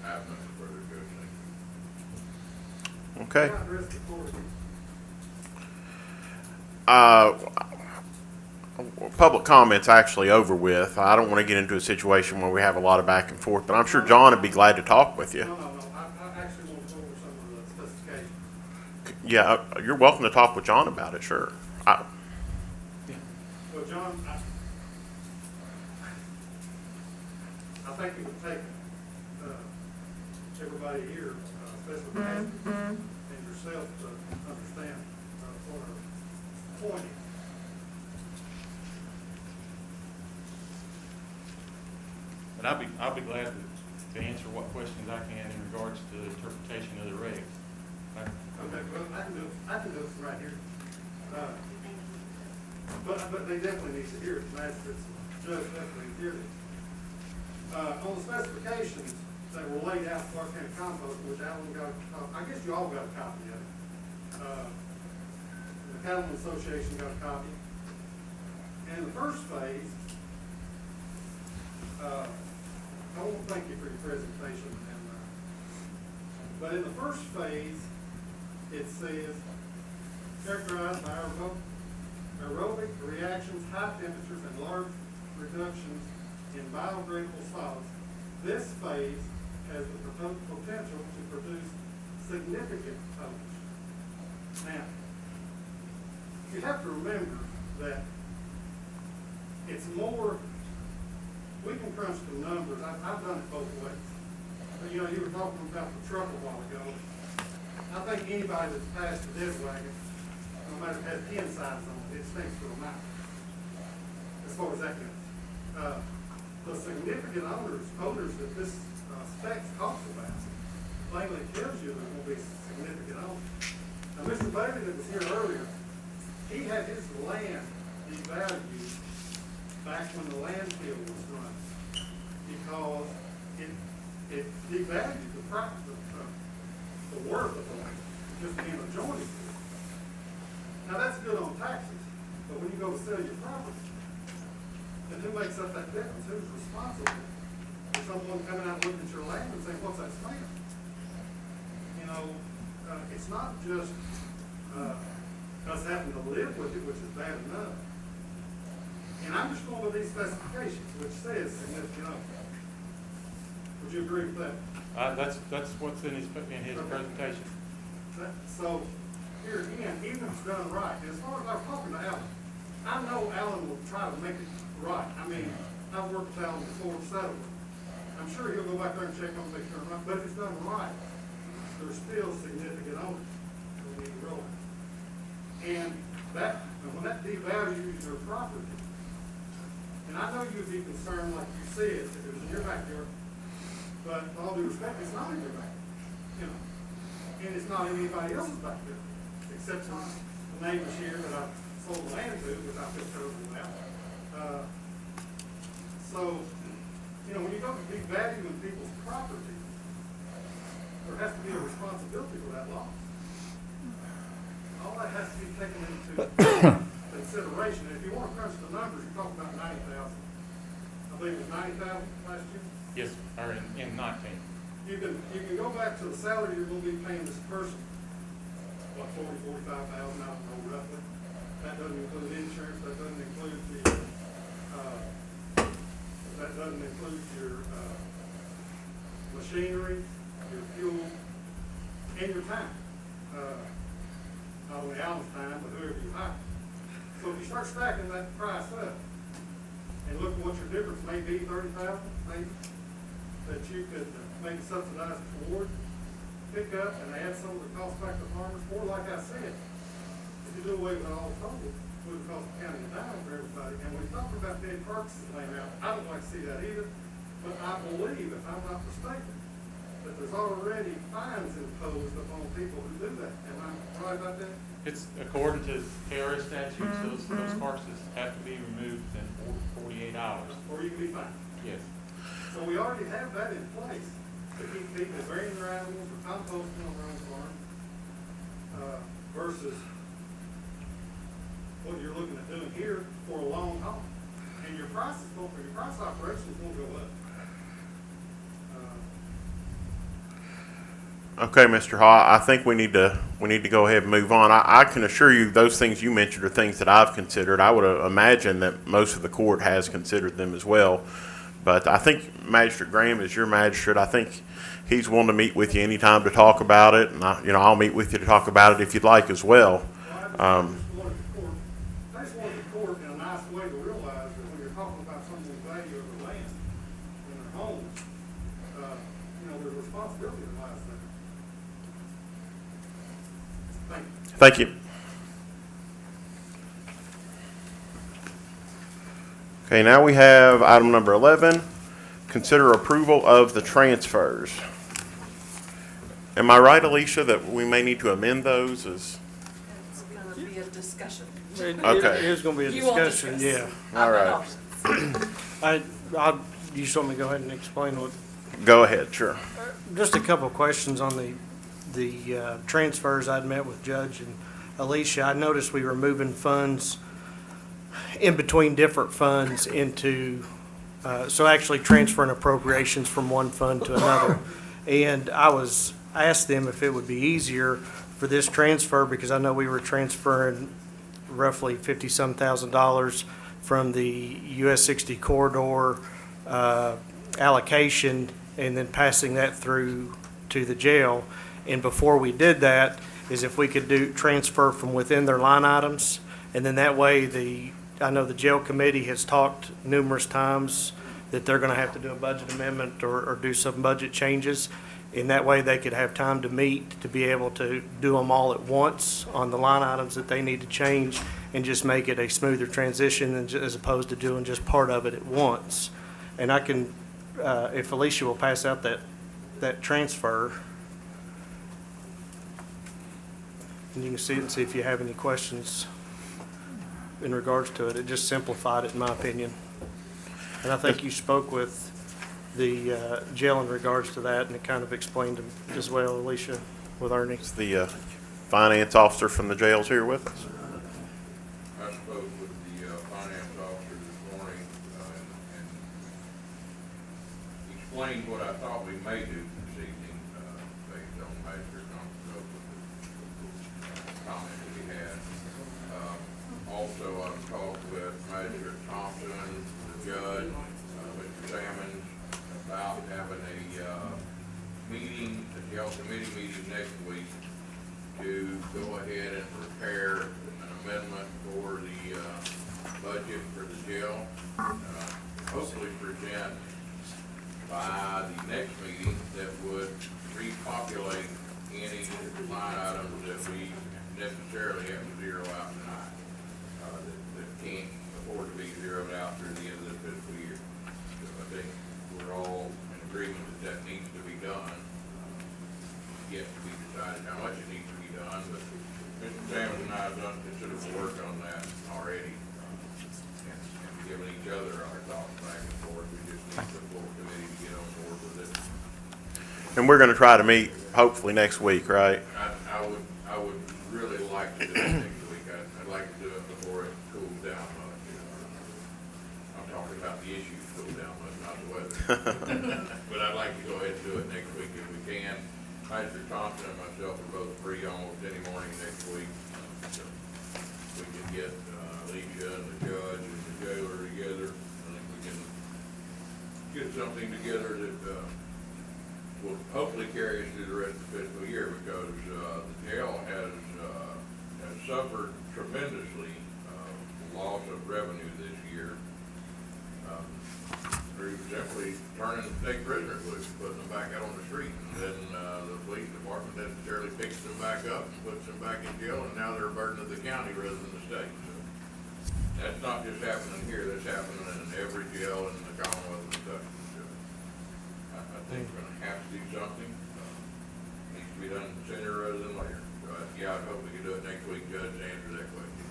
I have nothing further to say. Okay. Can I address the board? Public comment's actually over with. I don't want to get into a situation where we have a lot of back and forth, but I'm sure John would be glad to talk with you. No, I actually want to go over some of the specifications. Yeah, you're welcome to talk with John about it, sure. Well, John, I think it would take everybody here, especially Nancy and yourself, to understand what our point is. But I'll be glad to answer what questions I can in regards to the interpretation of the regs. Okay, well, I can do this right here. But they definitely need to hear it, magistrates, judge definitely need to hear it. On the specifications that were laid out for Clark County compost, which Alan got, I guess you all got a copy of it. The Cattlemen's Association got a copy. And the first phase, I want to thank you for your presentation. But in the first phase, it says, characterized by aerobic reactions, high temperatures, and large reductions in biodegradable solids. This phase has the potential to produce significant tonnage. Now, you have to remember that it's more, we can crunch the numbers. I've done it both ways. But, you know, you were talking about the truck a while ago. I think anybody that's passed a dead wagon, no matter if it has 10 signs on it, it stinks to them out. As far as that goes. The significant owners that this specs talks about plainly tells you there will be significant owners. Now, Mr. Bailey that was here earlier, he had his land devalued back when the landfill was running because it devalued the price, the worth of the land, just being adjoining to it. Now that's good on taxes, but when you go to sell your property, then who makes up that difference? Who's responsible for someone coming out and looking at your land and saying, what's that smell? You know, it's not just us having to live with it, which is bad enough. And I'm just going with these specifications, which says significant owner. Would you agree with that? That's what's in his presentation. So, here again, even if it's done right, as far as I was talking to Alan, I know Alan will try to make it Right, I mean, I've worked out on the floor settlement. I'm sure he'll go back there and check on, make sure, but if it's done right, there's still significant owners that we need to realize. And when that devalues your property, and I know you'd be concerned, like you said, if it was in your backyard, but with all due respect, it's not in your backyard, you know, and it's not in anybody else's backyard, except for the neighbors here that I sold the land to, which I feel terrible about. So, you know, when you go to devaluing people's property, there has to be a responsibility for that loss. All that has to be taken into consideration. And if you want to crunch the numbers, you're talking about 90,000. I believe it was 90,000 last year. Yes, or in 19. You can go back to the salary you're going to be paying this person. What, 45,000, I don't know, roughly. That doesn't include insurance. That doesn't include your machinery, your fuel, and your time. Not only Alan's time, but whoever you hire. So if you start stacking that price up and look at what your difference may be, 30,000 maybe, that you could maybe subsidize toward, pick up and add some of the cost back to farmers, or like I said, if you do away with all total, it would cost the county a dime for everybody. And when you talk about dead carcasses laying out, I don't like to see that either, but I believe, if I'm not mistaken, that there's already fines imposed upon people who do that. Am I right about that? It's according to KRS statutes, those carcasses have to be removed in 48 hours. Or you can be fined. Yes. So we already have that in place to keep people burying their animals or composting on their own farm, versus what you're looking at doing here for a long haul. And your price operations won't go up. Okay, Mr. Hall, I think we need to go ahead and move on. I can assure you those things you mentioned are things that I've considered. I would imagine that most of the court has considered them as well. But I think Magistrate Graham is your magistrate. I think he's willing to meet with you anytime to talk about it, and I'll meet with you to talk about it if you'd like as well. I just wanted the court in a nice way to realize that when you're talking about someone's value of their land and their home, there's responsibility that lies there. Thank you. Thank you. Okay, now we have item number 11, consider approval of the transfers. Am I right, Alicia, that we may need to amend those? It's gonna be a discussion. Okay. It is gonna be a You won't discussion, discuss. yeah. All right. You just want me to go ahead and explain what? Go ahead, sure. Just a couple of questions on the transfers. I'd met with Judge and Alicia. I noticed we were moving funds in between different funds into, so actually transferring appropriations from one fund to another. And I asked them if it would be easier for this transfer, because I know we were transferring roughly $50-some thousand from the US 60 corridor allocation and then passing that through to the jail. And before we did that, is if we could transfer from within their line items, and then that way I know the jail committee has talked numerous times that they're gonna have to do a budget amendment or do some budget changes. And that way they could have time to meet, to be able to do them all at once on the line items that they need to change, and just make it a smoother transition as opposed to doing just part of it at once. And I can, if Alicia will pass out that transfer, and you can see it and see if you have any questions in regards to it. It just simplified it, in my opinion. And I think you spoke with the jail in regards to that, and it kind of explained them as well, Alicia, with Ernie. Is the finance officer from the jails here with us? I spoke with the finance officer this morning and explained what I thought we may do this evening based on Major comment that he had. Also, I've talked with Major Thompson, the judge, Mr. Salmon, about having a meeting, a jail committee meeting next week to go ahead and prepare an amendment for the budget for the jail. zero out tonight, that can't afford to be zeroed out through the end of this fiscal year. So I think we're all in agreement that that needs to be done. Yet to be decided how much it needs to be done, but Mr. Sammons and I have done considerable work on that already, and given each other our thoughts back and forth. We just need the full committee to get on board with it. And we're gonna try to meet hopefully next week, right? I would really like to do it next week. I'd like to do it before it cools down much. I'm talking about the issues cool down much, not the weather. But I'd like to go ahead and do it next week if we can. Mr. Thompson and myself are both free almost any morning next week. So we can get Alicia and the judge and the jailer together. I think we can get something together that will hopefully carry us through the rest of the fiscal year, because the jail has suffered tremendously loss of revenue this year through simply turning state prisoners loose, putting them back out on the street. And then the police department necessarily picks them back up and puts them back in jail, and now they're a burden of the county rather than the state. So that's not just happening here, that's happening in every jail in the Commonwealth of Kentucky. So I think we're gonna have to do something. Needs to be done sooner rather than later. But yeah, I hope we can do it next week, Judge, to answer that question.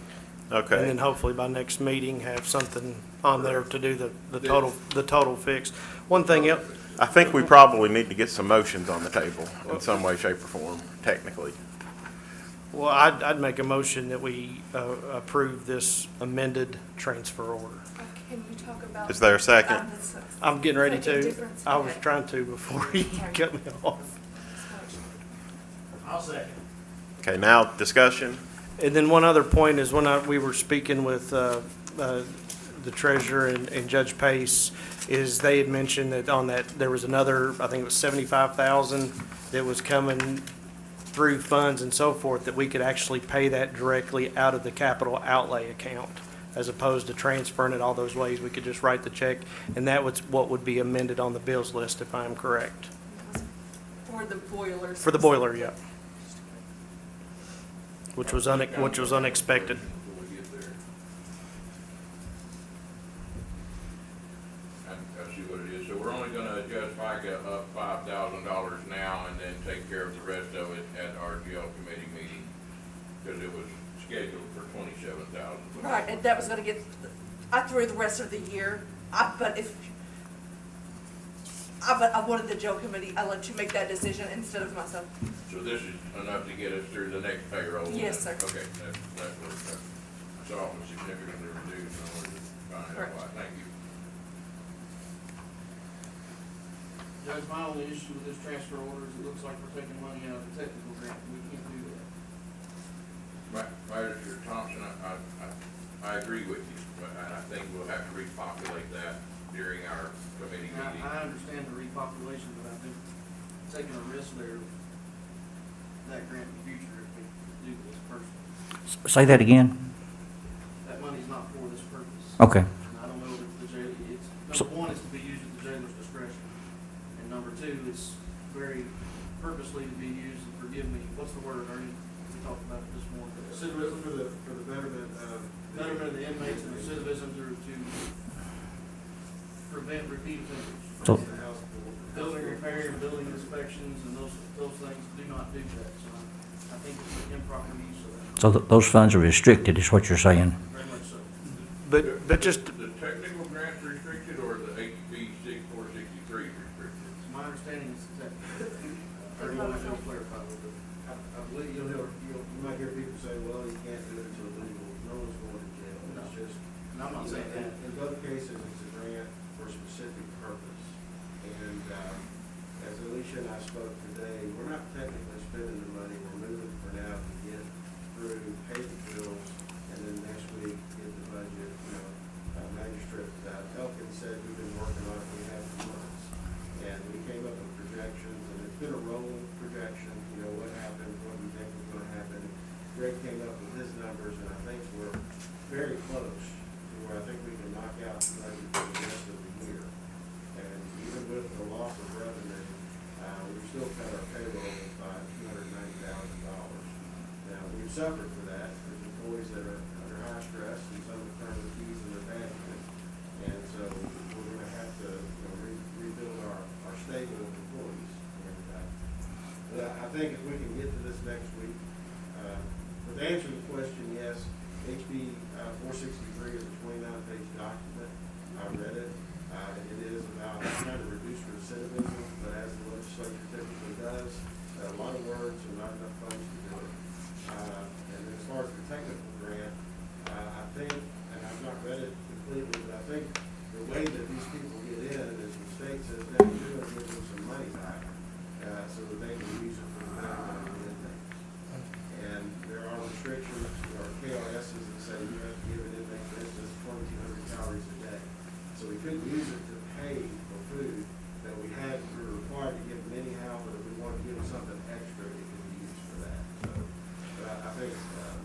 Okay. And then hopefully by next meeting, have something on there to do the total fix. One thing else, I think we probably need to get some motions on the table in some way, shape, or form, technically. well, I'd make a motion that we approve this amended transfer order. Can you talk about? Is there a second? I'm getting ready Make a to. difference. I was Okay. trying to before you cut me off. I'll second. Okay, now discussion. And then one other point is when we were speaking with the treasurer and Judge Pace, is they had mentioned that on that, there was another, I think it was 75,000 that was coming through funds and so forth, that we could actually pay that directly out of the capital outlay account, as opposed to transferring it all those ways. We could just write the check, and that was what would be amended on the bills list, if I'm correct. For the boilers. For the boiler, yeah. Which was unexpected. Before we get there. I see what it is. So we're only gonna adjust FICA up $5,000 now and then take care of the rest of it at our jail committee meeting, because it was scheduled for 27,000. Right, and that was gonna get, I threw the rest of the year, but I wanted the jail committee, I let you make that decision instead of myself. So this is enough to get us through the next payroll? Yes, sir. Okay, that's awfully significantly reduced in order to find out Correct. why. Thank you. Judge, my only issue with this transfer order is it looks like we're taking money out of the technical grant. We can't do that. Mr. Thompson, I agree with you, but I think we'll have to repopulate that during our committee Now, meeting. I understand the repopulation, but I think taking a risk there, that grant in the future, if we do this personally. Say that again? That money's not for this purpose. Okay. And I don't know if the jail, So- number one, is to be used at the jailer's discretion. And number two, it's very purposely to be used, and forgive me, what's the word, Ernie? We talked about it this morning. Citizen for the betterment of. Betterment of the inmates and recidivism to prevent repeat offenders. So- Building repair and building inspections and those things do not do that, so I think it's an improper use of that, So those funds are restricted, is what you're saying? very much so. But just, The technical grant's restricted, or the HB 6463 restricted? My understanding is that, or you want to clarify a little bit. I believe you might hear people say, well, you can't do it until legal, no one's going to jail. No. It's just. And I'm not saying that. In both cases, it's a grant for a specific purpose. And, as Alicia and I spoke today, we're not technically spending the money, we're moving for now to get through, pay the bills, and then next week get the budget, Magistrate Elkins said we've been working on it, we have for months. And we came up with projections, and it's been a rolling projection, what happened, what we think is gonna happen. Greg came up with his numbers, and I think we're very close to where I think we can knock out the budget for the rest of the year. And even with the loss of revenue, we've still cut our payroll by $290,000. Now, we've suffered for that, there's employees think if we can get to this next week, but to answer the question, yes, HB 463 is a 29-page document. I read it. It is about trying to reduce recidivism, but as the legislature typically does, a lot of words and not enough funds to do it. And then as far as the technical grant, I think, and I've not read it completely, but I think the way that these people get in is the state says, now you're going to give them some money back, so that they can use it for the benefit of the inmates. And there are restrictions, there are KRSs that say you have to give an inmate, for instance, 2,200 calories a day. So we couldn't use it to pay for food that we were required to give them anyhow, but if we want to give them something extra, it can be used for that. So, but I think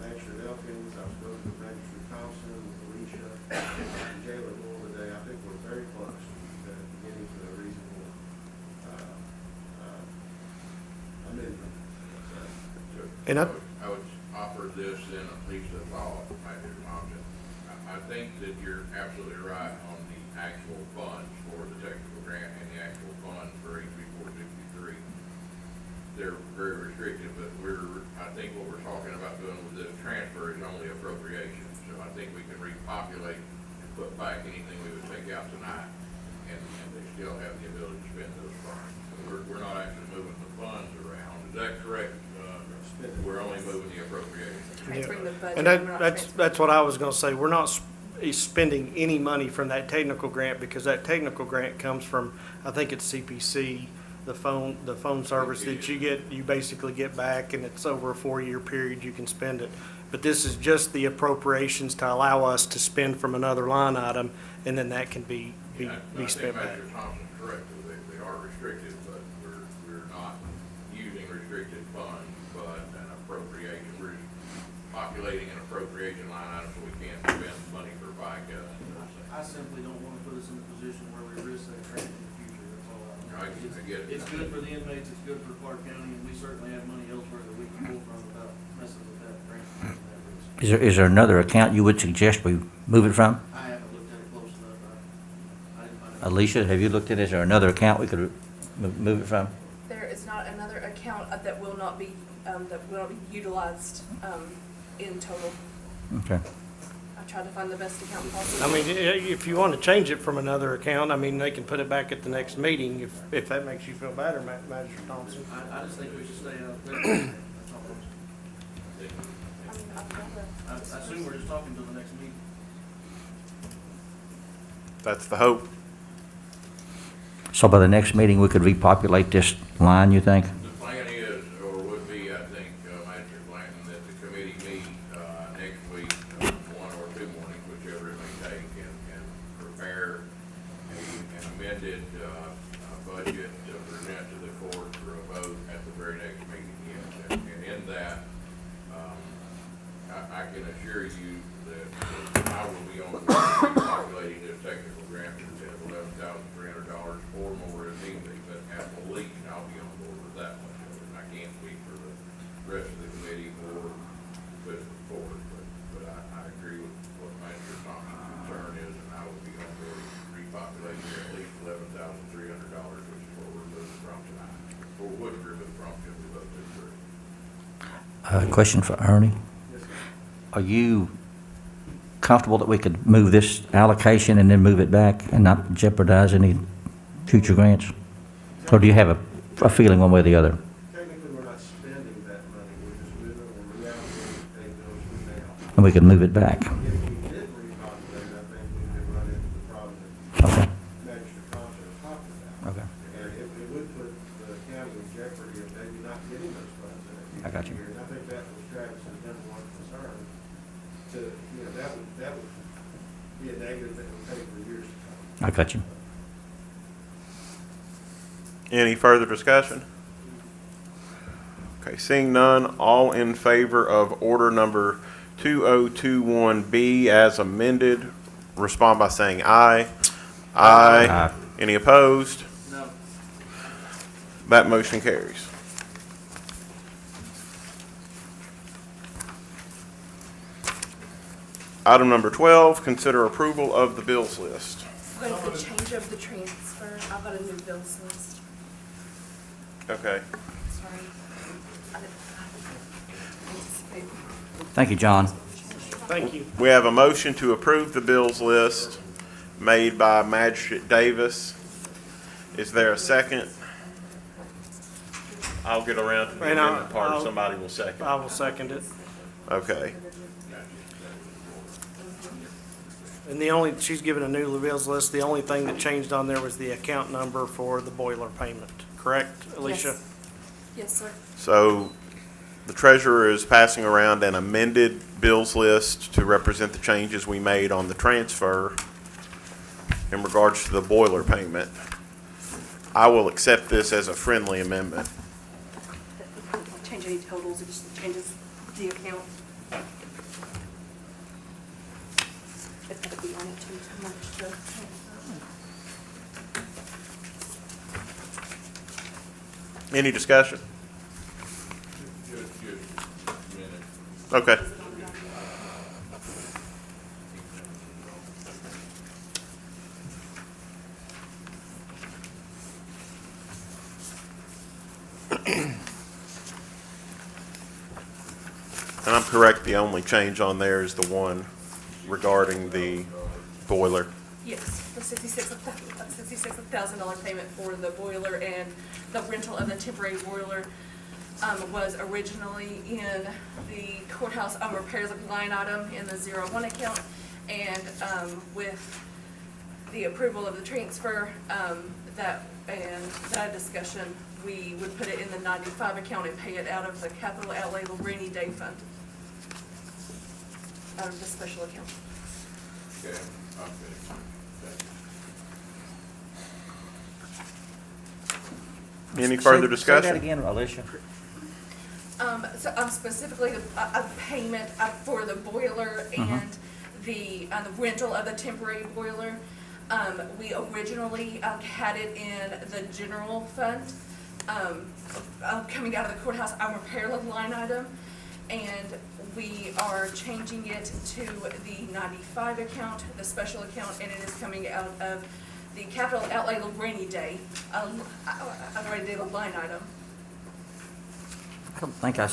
Magistrate Elkins, I've spoken with Magistrate Thompson, with Alicia, and Jailer Bull today. I think we're very close to getting to a reasonable amendment. And I would offer this then at least a follow-up, Magistrate Thompson. I think that you're absolutely right on the actual funds for the technical grant and the actual funds for HB 463. They're very restrictive, but I think what we're talking about doing with this transfer is only appropriation. So I think we can repopulate and put back anything we would take out tonight, and they still have the ability to spend those funds. So we're not actually moving the funds around. Is that correct? We're only moving the appropriation. Transferring the budget. And we're not that's what I was gonna say. We're not spending any money from that technical grant because that technical grant comes from, I think it's CPC, the phone service that you basically get back, and it's over a 4-year period you can spend it. But this is just the appropriations to allow us to spend from another line item, and then that can be spent back. I think Magistrate Thompson's correct, they are restricted, but we're not using restricted funds, but an appropriation. We're populating an appropriation line item so we can't spend money for FICA. I simply don't want to put us in a position where we risk that grant in the future, that's all I get it. It's good for the inmates, it's good for Clark County, and we certainly have money elsewhere that we can pull from without messing with that grant. And that risk. Is there another account you would suggest we move it from? I haven't looked at it close enough. I didn't find it. Alicia, have you looked at it? Is there another account we could move it from? There is not another account that will not be utilized in total. Okay. I tried to find the best account possible. I mean, if you want to change it from another account, I mean, they can put it back at the next meeting if that makes you feel better, Magistrate Thompson. I just think we should stay out there. That's all I'm saying. I assume we're just talking to the next meeting. That's the hope. So by the next meeting, we could repopulate this line, you think? The plan is, or would be, I think, Magistrate Blanton, that the committee meet next week, one or two mornings, whichever it may take, and prepare an amended budget to present to the court for a vote at the very next meeting. Yes. And in that, I can assure you that I will be on board populating this technical grant at $11,300 or more if needed, but at least I'll be on board with that much of it. I can't speak for the rest of the committee or fiscal court, but I agree with what Manager Thompson's concern is, and I will be on board repopulating at least $11,300, which is what we're moving from tonight, or would remove from if we vote this through. Question for Ernie. Are you comfortable that we could move this allocation and then move it back and not jeopardize any future grants? Or do you have a feeling one way or the other? Technically, we're not spending that money, we're just moving, we're reallocating to pay bills we now. And we could move it back? If we did repopulate, I think we could run into the problem that Okay. Magistrate Thompson was talking about. Okay. And it would put the county in jeopardy of maybe not getting those funds in a I got you. future year. And I think that was Travis's number one concern. That would be a negative that would pay for years to come. I got you. Any further discussion? Okay, seeing none, all in favor of order number 2021B as amended, respond by saying aye. Aye. Aye. Any opposed? No. That motion carries. Item number 12, consider approval of the bills list. Going to the change of the transfer. I've got a new bills list. Okay. Sorry. Thank you, John. Thank you. We have a motion to approve the bills list made by Magistrate Davis. Is there a second? I'll get around to the And amendment part if somebody will second. I will second it. Okay. And she's given a new bills list. The only thing that changed on there was the account number for the boiler payment. Correct, Alicia? Yes, sir. So the treasurer is passing around an amended bills list to represent the changes we made on the transfer in regards to the boiler payment. I will accept this as a friendly amendment. Change any totals, it just changes the account. It's gotta be on it too, how much the. Any discussion? Just a minute. Okay. And I'm correct, the only change on there is the one regarding the boiler. Yes, the $66,000 payment for the boiler and the rental of the temporary boiler was originally in the courthouse repairs line item in the 01 account. And with the approval of the transfer, that discussion, we would put it in the 95 account and pay it out of the capital outlay rainy day fund, out of the special account. Okay, I'm finished. Any further discussion? Say that again, Alicia. So specifically a payment for the boiler and the rental of the temporary boiler. We originally had it in the general fund, coming out of the courthouse repair line item, and we are changing it to the 95 account, the special account, and it is coming out of the capital outlay rainy day, rainy day line item. I don't think I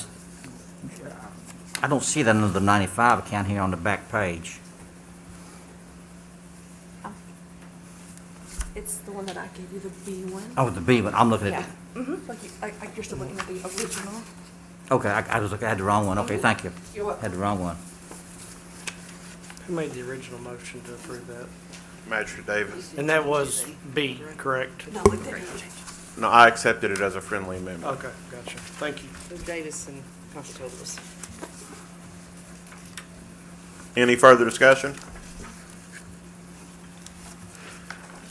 don't see that under the 95 account here on the back page. It's the one that I gave you, the B one. Oh, the B one, I'm looking at Yeah. Like you're still looking at the original. Okay, I had the wrong one. Okay, thank you. You're welcome. Had the wrong one. Who made the original motion to approve that? Magistrate Davis. And that was B, correct? No, it didn't change. No, I accepted it as a friendly amendment. Okay, gotcha. Thank you. Davis and Constantopoulos. Any further discussion?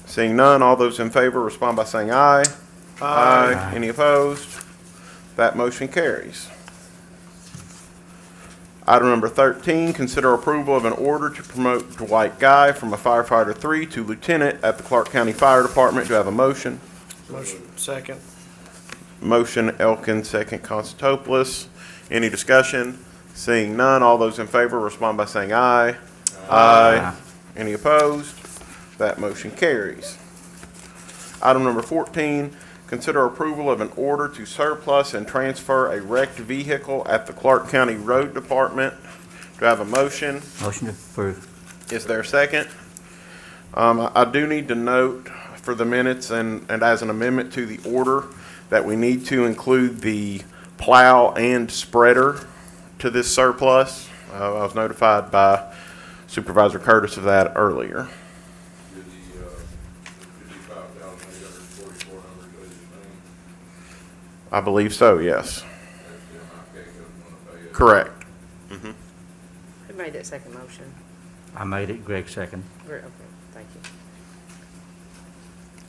Seeing none, all those in favor respond by saying aye. Aye. Any opposed? That motion carries. Item number 13, consider approval of an order to promote Dwight Guy from a firefighter 3 to lieutenant at the Clark County Fire Department. Do I have a motion? Motion, second. Motion Elkin, second Constantopoulos. Any discussion? Seeing none, all those in favor respond by saying aye. Aye. Any opposed? That motion carries. Item number 14, consider approval of an order to surplus and transfer a wrecked vehicle at the Clark County Road Department. Do I have a motion? Motion to approve. Is there a second? I do need to note for the minutes and as an amendment to the order that we need to include the plow and spreader to this surplus. I was notified by Supervisor Curtis of that earlier. Did the $55,844 go to his name? I believe so, yes. That's the MIK doesn't want to pay it. Correct. Mhm. Who made that second motion? I made it, Greg second. Okay, thank you.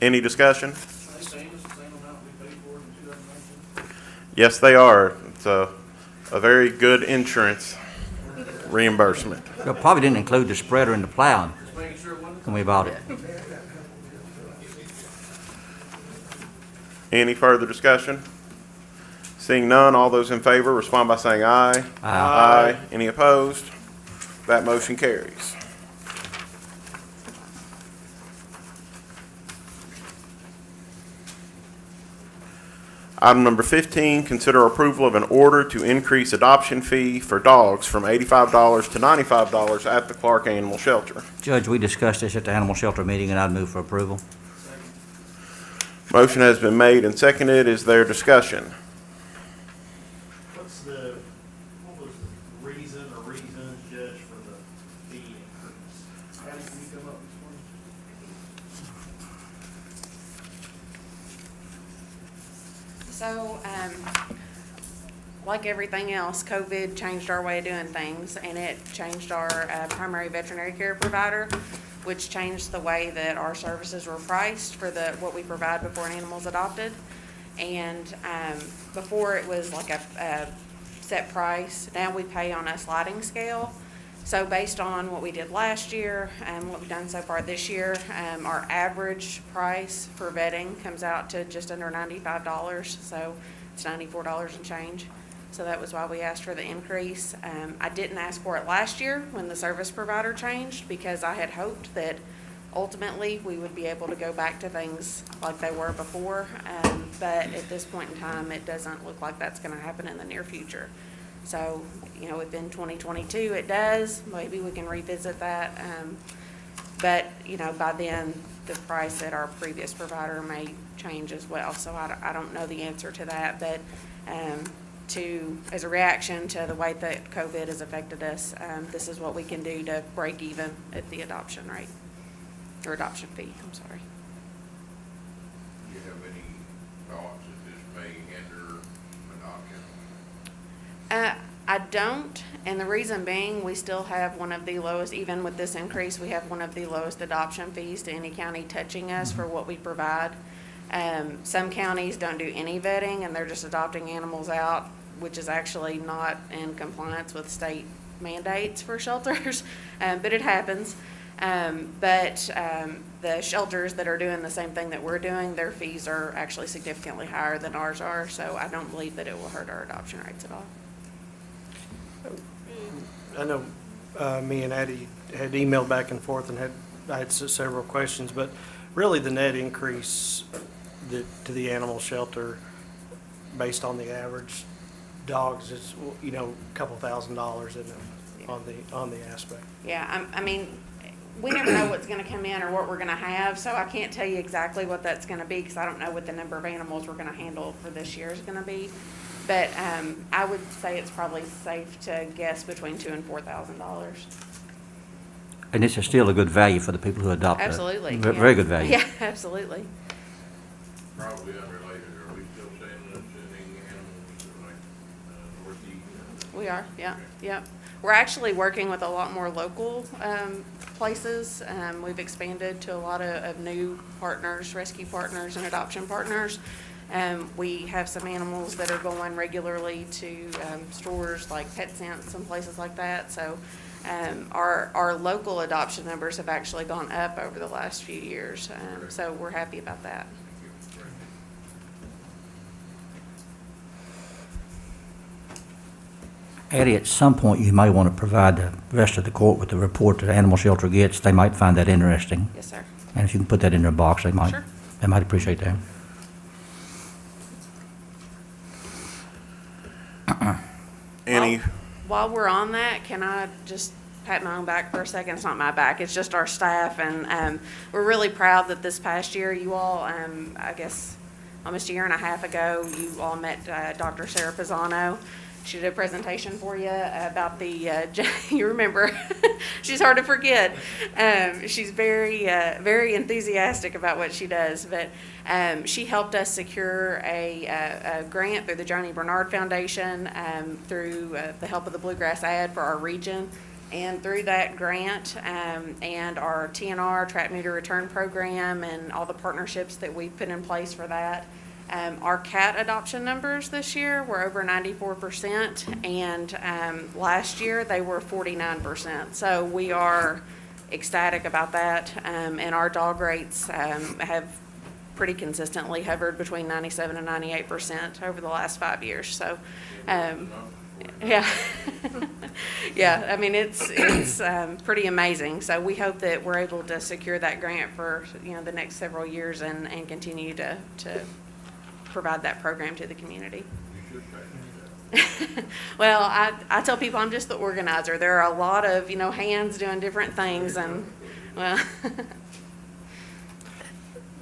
Any discussion? Are they saying it's the same amount we paid for in 2019? Yes, they are. It's a very good insurance reimbursement. You probably didn't include the spreader and the plow Just making sure it wasn't. when we bought it. Any further discussion? Seeing none, all those in favor respond by saying aye. Aye. Any opposed? That motion carries. Item number 15, consider approval of an order to increase adoption fee for dogs from $85 to $95 at the Clark Animal Shelter. Judge, we discussed this at the animal shelter meeting, and I'd move for approval. Motion has been made and seconded. Is there discussion? What was the reason or reasons, Judge, for the fee increase? How did you come up with this one? So, like everything else, COVID changed our way of doing things, and it changed our primary veterinary care provider, which changed the way that our services were priced for what we provide before an animal's adopted. And before it was like a set price. Now we pay on a sliding scale. So based on what we did last year and what we've done so far this year, our average price for vetting comes out to just under $95. So it's $94 and change. So that was why we asked for the increase. I didn't ask for it last year when the service provider changed, because I had hoped that ultimately we would be able to go back to things like they were before. But at this point in time, it doesn't look like that's going to happen in the near future. So, you know, if in 2022 it does, maybe we can revisit that. But, you know, by then, the price at our previous provider may change as well. So I don't know the answer to that. But as a reaction to the way that COVID has affected us, this is what we can do to break even at the adoption rate, or adoption fee, I'm sorry. Do you have any thoughts that this may hinder adoption? I don't, and the reason being, we still have one of the lowest, even with this increase, we have one of the lowest adoption fees to any county touching us for what we provide. Some counties don't do any vetting, and they're just adopting animals out, which is actually not in compliance with state mandates for shelters, but it happens. But the shelters that are doing the same thing that we're doing, their fees are actually significantly higher than ours are, so I don't believe that it will hurt our adoption rates at all. I know me and Addie had emailed back and forth and I had several questions, but really the net increase to the animal shelter based on the average dogs is, you know, a couple $1,000, isn't it, on the aspect? Yeah, I mean, we never know what's going to come in or what we're going to have, so I can't tell you exactly what that's going to be, because I don't know what the number of animals we're going to handle for this year is going to be. But I would say it's probably safe to guess between $2,000 and $4,000. And this is still a good value for the people who adopt it. Absolutely. Very good value. Yeah, absolutely. Probably unrelated, are we still sending animals to like Northeast? We are, yeah. We're actually working with a lot more local places. We've expanded to a lot of new partners, rescue partners and adoption partners. We have some animals that are going regularly to stores like PetSense and places like that. So our local adoption numbers have actually gone up over the last few years. So we're happy about that. Eddie, at some point, you may want to provide the rest of the court with the report that the animal shelter gets. They might find that interesting. Yes, sir. And if you can put that in their box, they might. Sure. They might appreciate that. While we're on that, can I just pat my own back for a second? It's not my back, it's just our staff, and we're really proud that this past year you all, I guess almost a year and a half ago, you all met Dr. Sarah Pisano. She did a presentation for you about the, you remember, she's hard to forget. She's very enthusiastic about what she does, but she helped us secure a grant through the Johnny Bernard Foundation, through the help of the Bluegrass Ad for our region. And through that grant and our TNR, Trap Neuter Return Program, and all the partnerships that we've put in place for that, our cat adoption numbers this year were over 94%, and last year they were 49%. So we are ecstatic about that, and our dog rates have pretty consistently hovered between 97 and 98% over the last 5 years. So, yeah, yeah. I mean, it's pretty amazing. So we hope that we're able to secure that grant for the next several years and continue to provide that program to the community. You should pay that. Well, I tell people I'm just the organizer. There are a lot of, hands doing different things and, well,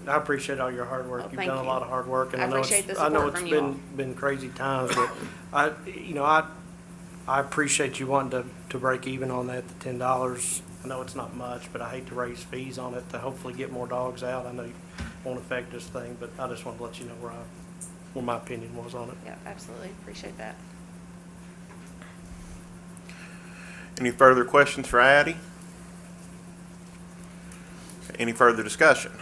I appreciate all your hard work. Well, You've thank done a you. lot of hard work, and I I know appreciate the I know support it's from you all. been crazy times, but I appreciate you wanting to break even on that, the $10. I know it's not much, but I hate to raise fees on it to hopefully get more dogs out. I know it won't affect this thing, but I just want to let you know where my opinion was on it. yeah, absolutely. Appreciate that. Any further questions for Addie? Any further discussion?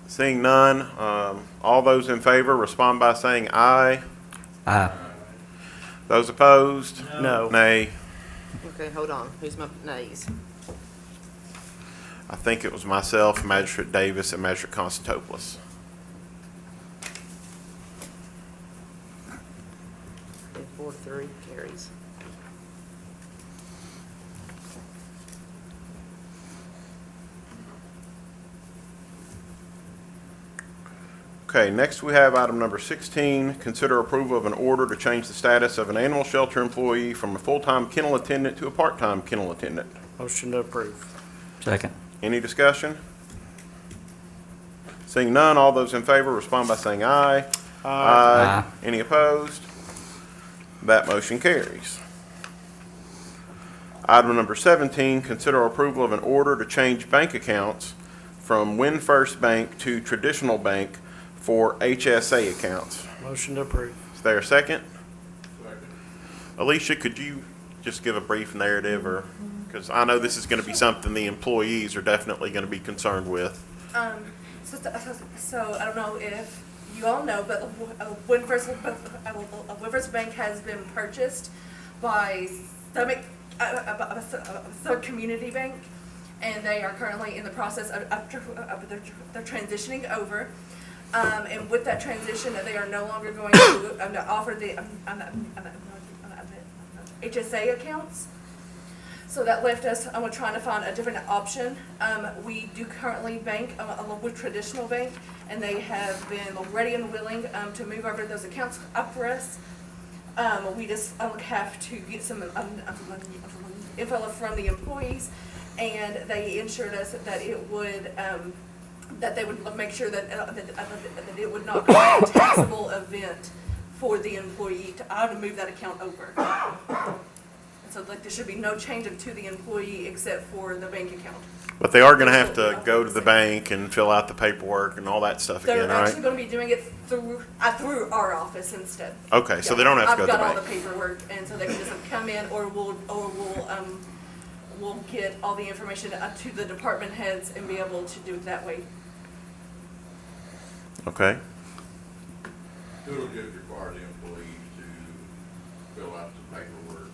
Seeing none, all those in favor respond by saying aye. Aye. Those opposed? No. Nay. Okay, hold on. Who's my nays? I think it was myself, Magistrate Davis, and Magistrate Constantopoulos. Okay, 4-3 carries. Okay, next we have item number 16, consider approval of an order to change the status of an animal shelter employee from a full-time kennel attendant to a part-time kennel attendant. Motion to approve. Second. Any discussion? Seeing none, all those in favor respond by saying aye. Aye. Any opposed? That motion carries. Item number 17, consider approval of an order to change bank accounts from Win First Bank to Traditional Bank for HSA accounts. Motion to approve. Is there a second? Second. Alicia, could you just give a brief narrative, or, because I know this is going to be something the employees are definitely going to be concerned with. So I don't know if you all know, but Win First Bank has been purchased by Stomach, a community bank, and they are currently in the process of they're transitioning over. And with that transition, they are no longer going to offer the HSA accounts. So that left us trying to find a different option. We do currently bank with Traditional Bank, and they have been ready and willing to move over those accounts up for us. We just have to get some info from the employees, and they assured us that it would that they would make sure that it would not be a taxable event for the employee to move that account over. And so there should be no change to the employee except for the bank account. But they are going to have to go to the bank and fill out the paperwork and all that stuff again, They're right? actually going to be doing it through our office instead. Okay, so they don't have to go to the I've got all bank. the paperwork, and so they can just come in, or we'll get all the information to the department heads and be able to do it that way. Okay. It'll just require the employees to fill out the paperwork.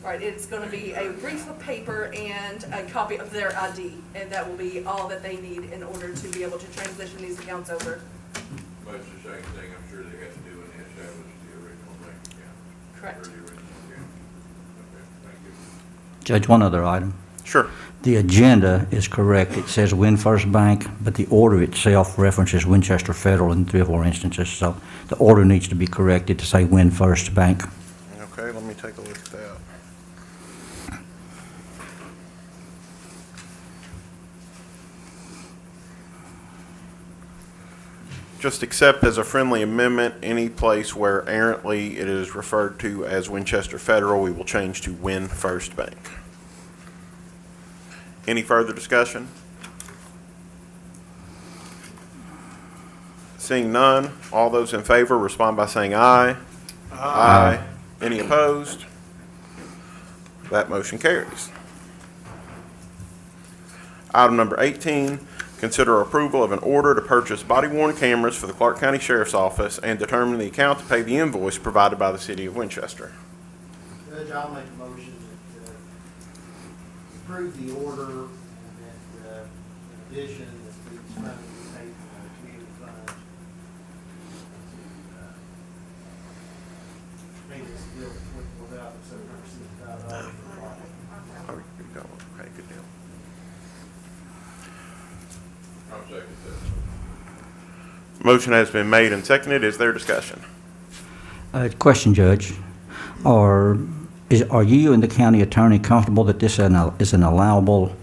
Right, it's going to be a brief of paper and a copy of their ID, and that will be all that they need in order to be able to transition these accounts over. Much the same thing I'm sure they had to do when they established the original bank account. Correct. Or the original account. Okay, thank you. Judge, one other item. Sure. The agenda is correct. It says Win First Bank, but the order itself references Winchester Federal in 3 or 4 instances. So the order needs to be corrected to say Win First Bank. Okay, let me take a look at that. Just accept as a friendly amendment any place where errantly it is referred to as Winchester Federal, we will change to Win First Bank. Any further discussion? Seeing none, all those in favor respond by saying aye. Aye. Any opposed? That motion carries. Item number 18, consider approval of an order to purchase body-worn cameras for the Clark County Sheriff's Office and determine the account to pay the invoice provided by the City of Winchester. Judge, I'll make a motion that approve the order and that in addition, that these funds be paid from the community funds to pay this bill without the $765. Oh, you go. Okay, good deal. I'll second that. Motion has been made and seconded. Is there discussion? Question, Judge. Are you and the county attorney comfortable that this is an allowable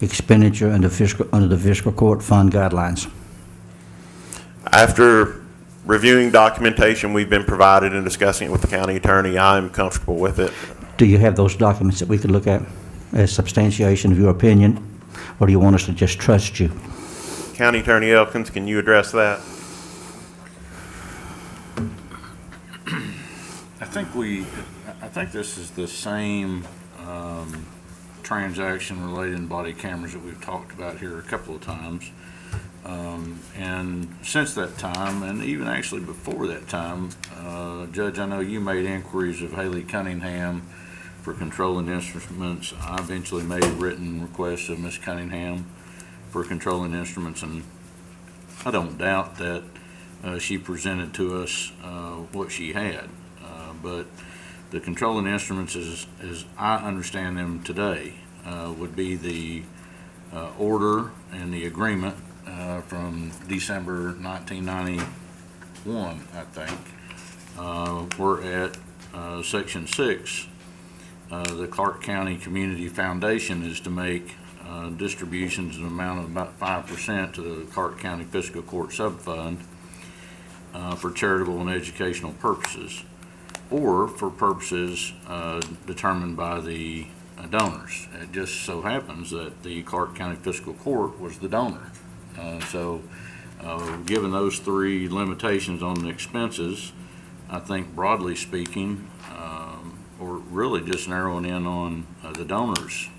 expenditure under the fiscal court fund guidelines? After reviewing documentation we've been provided and discussing it with the county attorney, I'm comfortable with it. Do you have those documents that we could look at as substantiation of your opinion, or do you want us to just trust you? County Attorney Elkins, can you address that? I think this is the same transaction relating body cameras that we've talked about here a couple of times. And since that time, and even actually before that time, Judge, I know you made inquiries of Haley Cunningham for controlling instruments. I eventually made written requests of Ms. Cunningham for controlling instruments, and I don't doubt that she presented to us what she had. But the controlling instruments, as I understand them today, would be the order and the agreement from December 1991, I think. We're at Section 6. The Clark County Community Foundation is to make distributions in an amount of about 5% to the Clark County Fiscal Court Subfund for charitable and educational purposes, or for purposes determined by the donors. It just so happens that the Clark County Fiscal Court was the donor. Given those three limitations on the expenses, I think broadly speaking, or really just narrowing in on the donors'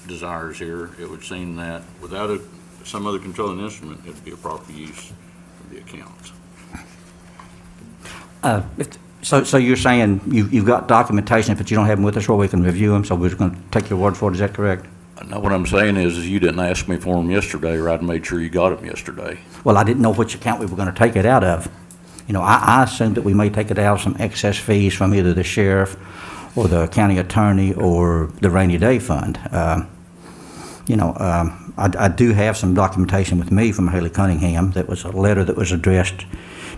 desires here, it would seem that without some other controlling instrument, it would be a proper use of the accounts. So you're saying you've got documentation, but you don't have them with us where we can review them, so we're just going to take your word for it, is that correct? No, what I'm saying is you didn't ask me for them yesterday, or I'd made sure you got them yesterday. Well, I didn't know which account we were going to take it out of. You know, I assumed that we may take it out of some excess fees from either the sheriff or the county attorney or the rainy day fund. I do have some documentation with me from Haley Cunningham. That was a letter that was addressed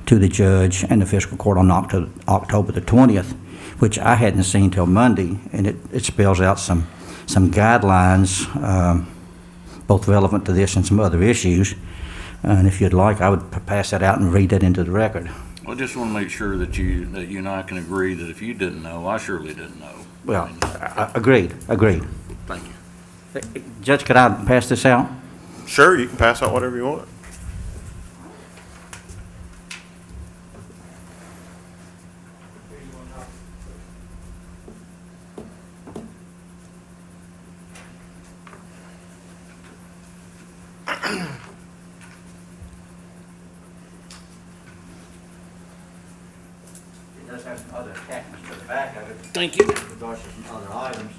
to the judge and the fiscal court on October the 20th, which I hadn't seen till Monday, and it spells out some guidelines, both relevant to this and some other issues. And if you'd like, I would pass that out and read that into the record. Well, I just want to make sure that you and I can agree that if you didn't know, I surely didn't know. Well, agreed. Thank you. Judge, could I pass this out? Sure, you can pass out whatever you want. It does have some other attachments to the back of it. Thank you. With regards to some other items.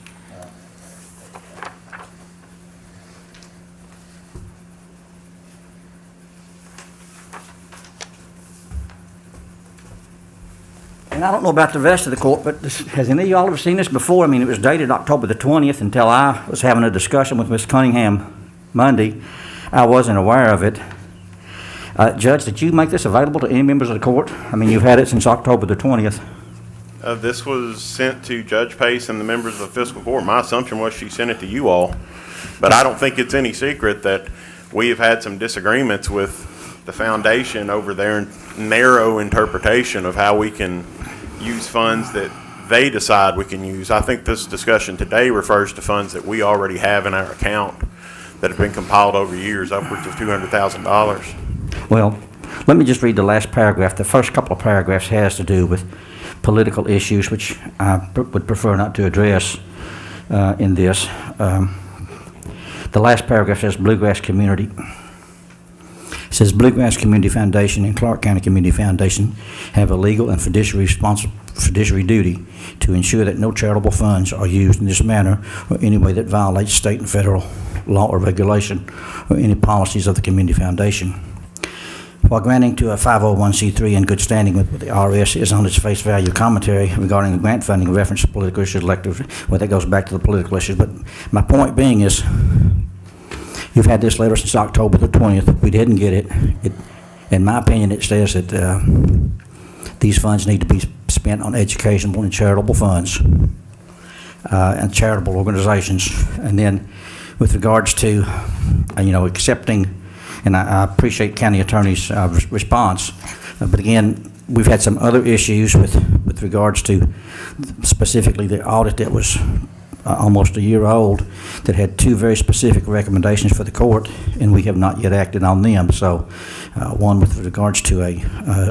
And I don't know about the rest of the court, but has any of y'all ever seen this before? I mean, it was dated October the 20th until I was having a discussion with Ms. Cunningham Monday. I wasn't aware of it. Judge, did you make this available to any members of the court? I mean, you've had it since October the 20th. This was sent to Judge Pace and the members of the fiscal court. My assumption was she sent it to you all, but I don't think it's any secret that we have had some disagreements with the foundation over their narrow interpretation of how we can use funds that they decide we can use. I think this discussion today refers to funds that we already have in our account that have been compiled over years, upwards of $200,000. Well, let me just read the last paragraph. The first couple of paragraphs has to do with political issues, which I would prefer not to address in this. The last paragraph says Bluegrass Community. It says Bluegrass Community Foundation and Clark County Community Foundation have a legal and fiduciary duty to ensure that no charitable funds are used in this manner or any way that violates state and federal law or regulation or any policies of the community foundation. While granting to a 501c3 in good standing with the IRS is on its face value commentary regarding the grant funding reference to political issues, well, that goes back to the political issues. But my point being is, you've had this letter since October the 20th. We didn't get it. In my opinion, it says that these funds need to be spent on educational and charitable funds and charitable organizations. And then with regards to, accepting, and I appreciate County Attorney's response, but again, we've had some other issues with regards to specifically the audit that was almost a year old that had two very specific recommendations for the court, and we have not yet acted on them. So one with regards to a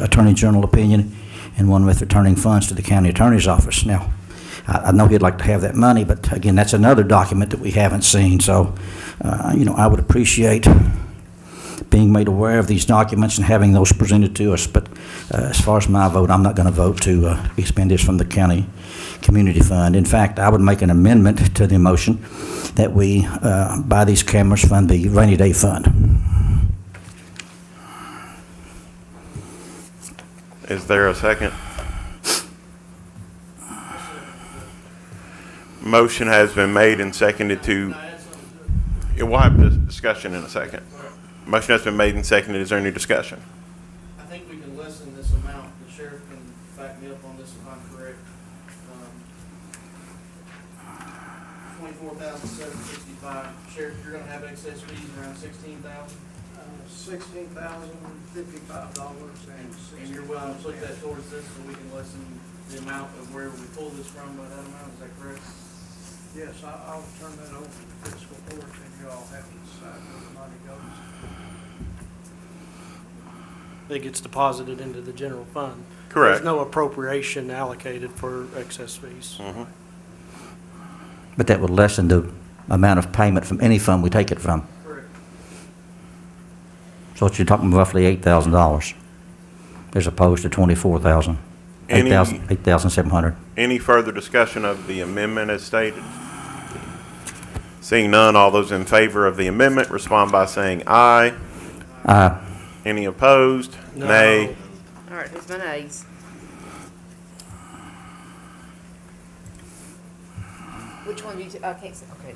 Attorney General opinion and one with returning funds to the County Attorney's Office. Now, I know he'd like to have that money, but again, that's another document that we haven't seen. So, I would appreciate being made aware of these documents and having those presented to us. But as far as my vote, I'm not going to vote to expend this from the county community fund. In fact, I would make an amendment to the motion that we buy these cameras from the rainy day fund. Is there a second? Motion has been made and seconded to, we'll have this discussion in a second. Motion has been made and seconded. Is there any discussion? I think we can lessen this amount. The sheriff can back me up on this if I'm correct. 24,765. Sheriff, you're gonna have excess fees around 16,000? $16,055 And you're willing to put that towards this so we can lessen the amount of where we pull this from by that amount, is that correct? Yes, I'll turn that over to the fiscal court, and y'all have to decide where the money goes. It gets deposited into the general fund. Correct. There's no appropriation allocated for excess fees. Mm-hmm. But that would lessen the amount of payment from any fund we take it from. Correct. So you're talking roughly $8,000 as opposed to $24,000. Any- $8,700. Any further discussion of the amendment as stated? Seeing none, all those in favor of the amendment respond by saying aye. Aye. Any opposed? No. Nay. All right, who's my nays? Which one do you, I can't say, okay.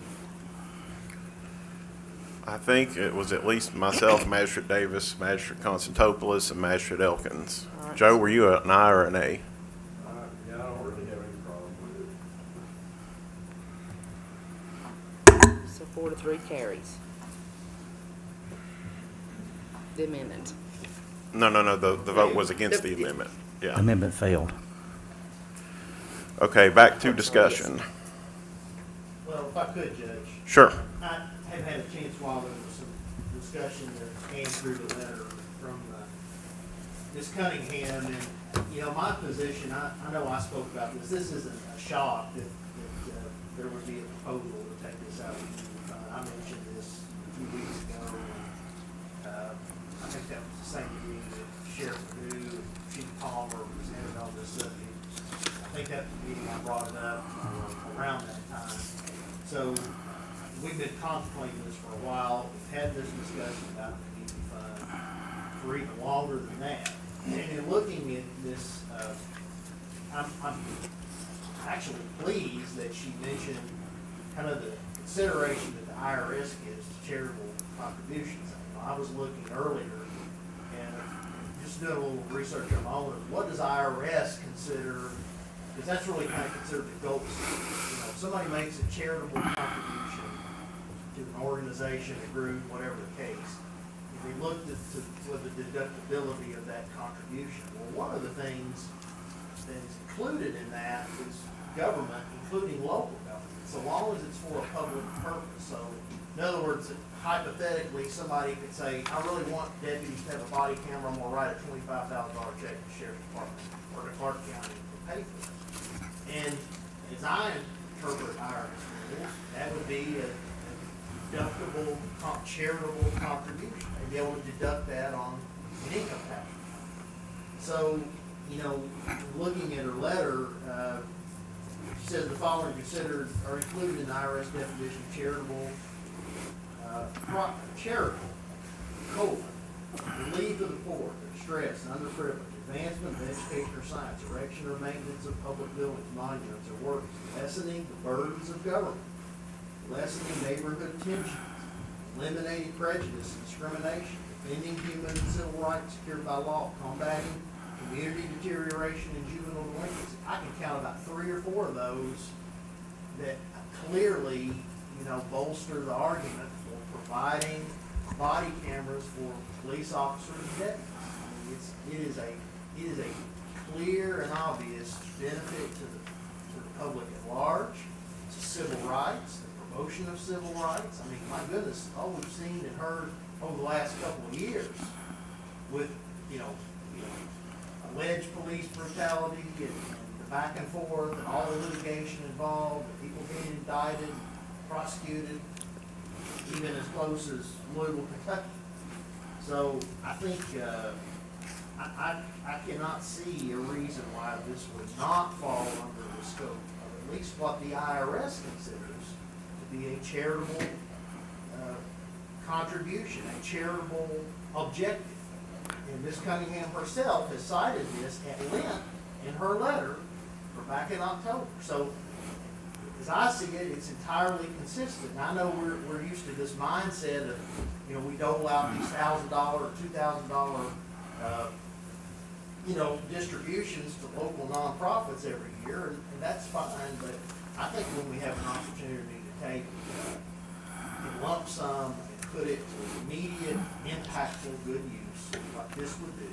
I think it was at least myself, Magistrate Davis, Magistrate Constantopoulos, and Magistrate Elkins. All right. Joe, were you an aye or an A? Yeah, I don't really have any problem with it. So 4-3 carries. The amendment. No, the vote was against the amendment. Yeah. Amendment failed. Okay, back to discussion. Well, if I could, Judge. Sure. I have had a chance while there was some discussion to scan through the letter from Ms. Cunningham, and, my position, I know I spoke about this, this isn't a shock that there would be a proposal to take this out of the union fund. I mentioned this a few weeks ago, and I think that was the same meeting that Sheriff Perdue and Chief Palmer presented on this subject. I think that was the meeting I brought it up around that time. So we've been contemplating this for a while. We've had this discussion about the community fund for even longer than that. And in looking at this, I'm actually pleased that she mentioned kind of the consideration that the IRS gives to charitable contributions. I was looking earlier and just doing a little research on my own. What does IRS consider? Because that's really kind of considered the gold standard. If somebody makes a charitable contribution to an organization, a group, whatever the case, if we looked at the deductibility of that contribution, well, one of the things that is included in that is government, including local government, so long as it's for a public purpose. So, in other words, hypothetically, somebody could say, I really want deputies to have a body camera, I'm gonna write a $25,000 check to the Sheriff's Department or to Clark County to pay for it. And as I interpret IRS rules, that would be a deductible charitable contribution. They'd be able to deduct that on an income tax return. So, looking at her letter, she says the following considered are included in the IRS definition of charitable, relief of the poor, the distressed, and underprivileged, advancement of education or science, erection or maintenance of public buildings, monuments, or works, lessening the burdens of government, lessening neighborhood tensions, eliminating prejudice and discrimination, defending human and civil rights secured by law, combating community deterioration and juvenile delinquency. I can count about 3 or 4 of those that clearly, bolster the argument for providing body cameras for police officers and deputies. I mean, it is a clear and obvious benefit to the public at large, to civil rights, the promotion of civil rights. I mean, my goodness, all we've seen and heard over the last couple of years with, alleged police brutality and the back and forth and all the litigation involved, people being indicted, prosecuted, even as close as Louisville, Kentucky. So I think I cannot see a reason why this would not fall under the scope of at least what the IRS considers to be a charitable contribution, a charitable objective. And Ms. Cunningham herself has cited this at length in her letter from back in October. So as I see it, it's entirely consistent. And I know we're used to this mindset of, we dole out these $1,000 or $2,000 distributions to local nonprofits every year, and that's fine, but I think when we have an opportunity to take a lump sum and put it to immediate, impactful, good use, like this would do,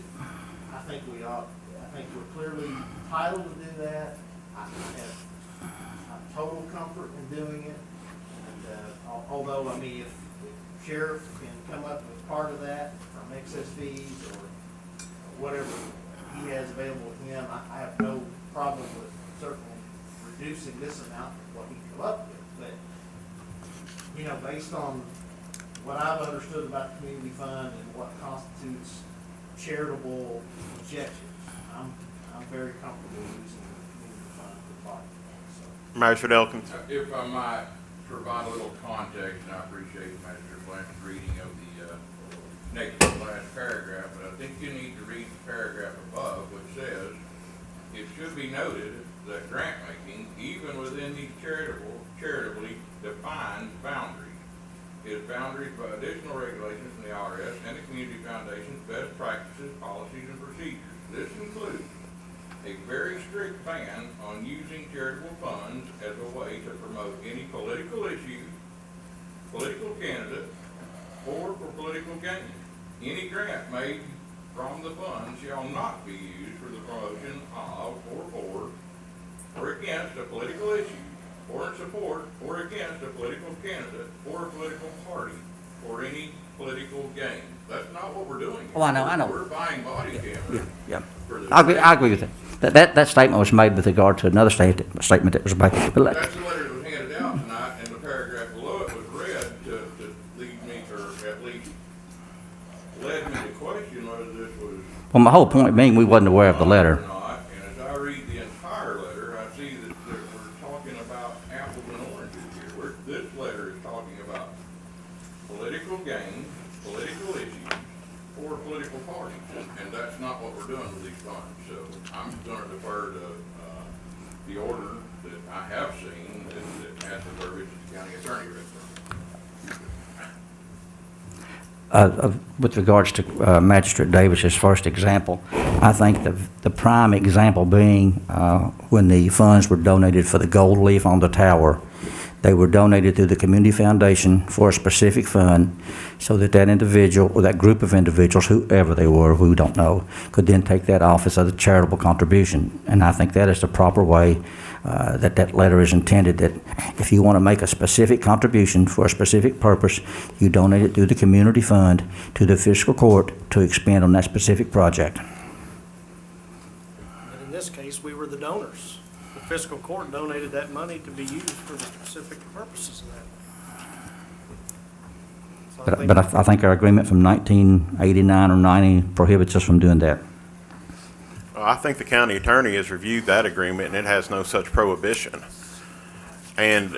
I think we're clearly entitled to do that. I have total comfort in doing it, and although, if sheriff can come up with part of that from excess fees or whatever he has available to him, I have no problem with certainly reducing this amount of what he can come up with. But, based on what I've understood about the community fund and what constitutes charitable objectives, I'm very comfortable using the community fund for body cameras. So. Magistrate Elkins. If I might provide a little context, and I appreciate Magistrate Blanchard's reading of the next to the last paragraph, but I think you need to read the paragraph above, which says, it should be noted that grant making, even within these charitably defined boundaries, is boundaries by additional regulations from the IRS and the Community Foundation's best practices, policies, and procedures. This includes a very strict ban on using charitable funds as a way to promote any political issue, political candidate, or for political gain. Any grant made from the fund shall not be used for the promotion of, or for, or against a political issue, or in support, or against a political candidate, or a political party, or any political gain. That's not what we're doing. Oh, I know. We're buying body cameras. Yeah. for the- I agree with that. That statement was made with regard to another statement that was made. But That's the letter that was handed out tonight, and the paragraph below it was read to lead me, or at least led me to question whether this was. well, my whole point being we wasn't aware of the letter. Or not, and as I read the entire letter, I see that we're talking about apples and oranges here. This letter is talking about political gain, political issues, or political parties, and that's not what we're doing with these funds. So I'm going to defer to the order that I have seen that has the verbiage that the county attorney read from. With regards to Magistrate Davis's first example, I think the prime example being when the funds were donated for the gold leaf on the tower. They were donated through the Community Foundation for a specific fund so that that individual or that group of individuals, whoever they were, who we don't know, could then take that off as a charitable contribution. And I think that is the proper way that letter is intended, that if you want to make a specific contribution for a specific purpose, you donate it through the community fund to the fiscal court to expend on that specific project. But in this case, we were the donors. The fiscal court donated that money to be used for the specific purposes of that. So But I think our agreement from 1989 or 90 prohibits us from doing that. I think the county attorney has reviewed that agreement, and it has no such prohibition. And,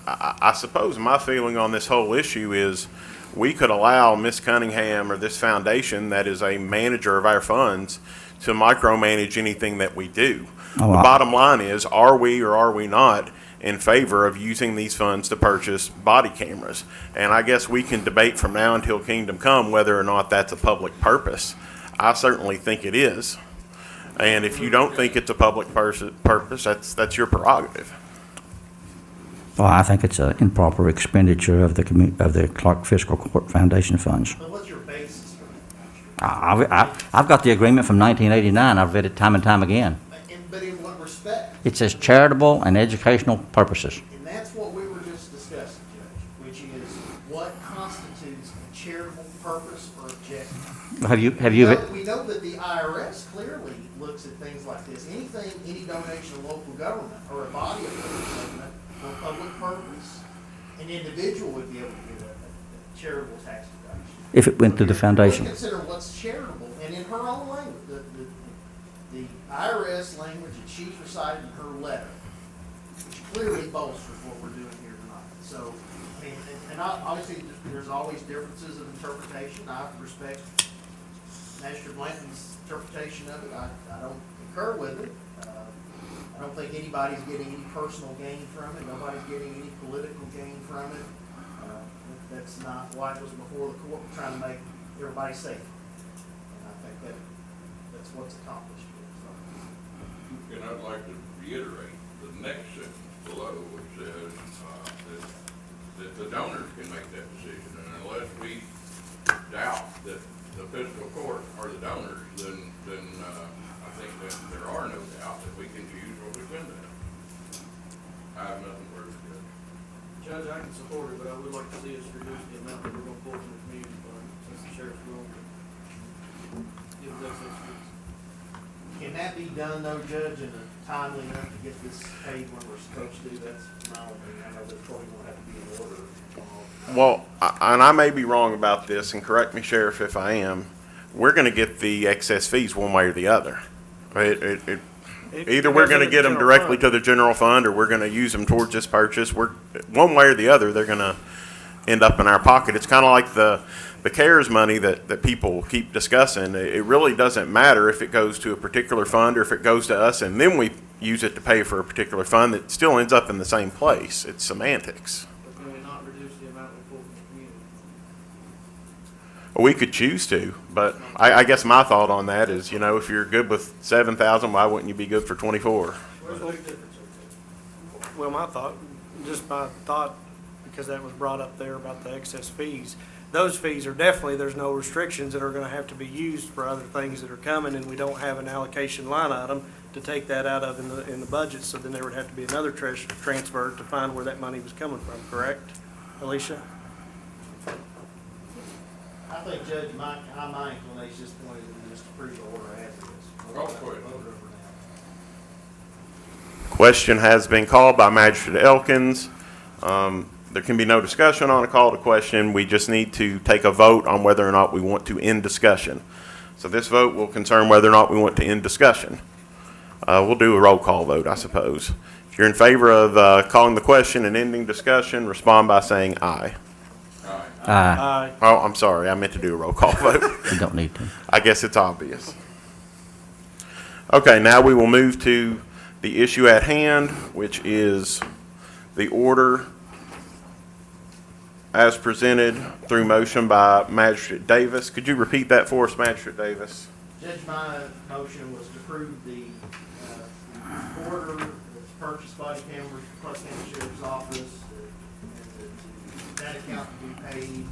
I suppose my feeling on this whole issue is we could allow Ms. Cunningham or this foundation that is a manager of our funds to micromanage anything that we do. The bottom line is, are we or are we not in favor of using these funds to purchase body cameras. And I guess we can debate from now until kingdom come whether or not that's a public purpose. I certainly think it is. And if you don't think it's a public purpose, that's your prerogative. Well, I think it's an improper expenditure of the Clark Fiscal Court Foundation funds. But what's your basis for that? I've got the agreement from 1989. I've read it time and time again. But in what respect? It says charitable and educational purposes. And that's what we were just discussing, Judge, which is what constitutes a charitable purpose or objective. We know that the IRS clearly looks at things like this. Anything, any donation to local government or a body of local government for public purpose, an individual would be able to get a charitable tax deduction. If it went to the foundation. We consider what's charitable, and in her own language, the IRS language that she's recited in her letter, which clearly bolsters what we're doing here tonight. So, I mean, and obviously there's always differences of interpretation. I respect Master Blanton's interpretation of it. I don't concur with it. I don't think anybody's getting any personal gain from it. Nobody's getting any political gain from it. That's not why it was before the court. We're trying to make everybody safe. And I think that's what's accomplished here. So. And I'd like to reiterate the next sentence below, which says that the donors can make that decision. And unless we doubt that the fiscal court are the donors, then I think that there are no doubt that we can choose what we spend it. I have nothing further to judge. Judge, I can support it, but I would like to see us reduce the amount that we're gonna pull from the community fund, since the sheriff's willing to give us excess funds. Can that be done though, Judge, in a timely enough to get this paid when we're supposed to? That's my own opinion. I know there's probably gonna have to be an order. Well, and I may be wrong about this, and correct me, Sheriff, if I am. We're going to get the excess fees one way or the other. Either we're going to get them directly to the general fund, or we're going to use them towards this purchase. One way or the other, they're going to end up in our pocket. It's kind of like the CARES money that people keep discussing. It really doesn't matter if it goes to a particular fund or if it goes to us, and then we use it to pay for a particular fund. It still ends up in the same place. It's semantics. But can we not reduce the amount we pull from the community? We could choose to, but I guess my thought on that is, if you're good with 7,000, why wouldn't you be good for 24? Where's the big difference? Well, my thought, because that was brought up there about the excess fees, those fees are definitely, there's no restrictions that are gonna have to be used for other things that are coming, and we don't have an allocation line item to take that out of in the budget, so then there would have to be another transfer to find where that money was coming from, correct, Alicia? I think, Judge, my inclination at this point is to just approve the order as it is. Call for it. Question has been called by Magistrate Elkins. There can be no discussion on a call to question. We just need to take a vote on whether or not we want to end discussion. So this vote will concern whether or not we want to end discussion. We'll do a roll call vote, I suppose. If you're in favor of calling the question and ending discussion, respond by saying aye. Aye. Oh, I'm sorry. I meant to do a roll call vote. You don't need to. I guess it's obvious. Okay, now we will move to the issue at hand, which is the order as presented through motion by Magistrate Davis. Could you repeat that for us, Magistrate Davis? Judge, my motion was to approve the order that's purchased body cameras for Clark County Sheriff's Office, and that account to be paid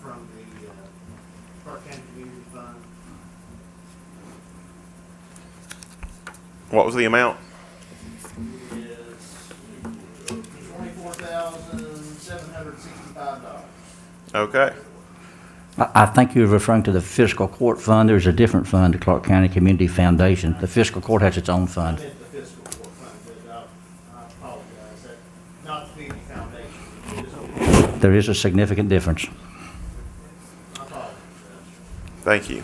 from the Clark County Community Fund. What was the amount? It is $24,765. Okay. I think you're referring to the fiscal court fund. There's a different fund, the Clark County Community Foundation. The fiscal court has its own I fund. meant the fiscal court fund, but I apologize. That, not the community foundation. It is okay. There is a significant difference. I apologize. Thank you.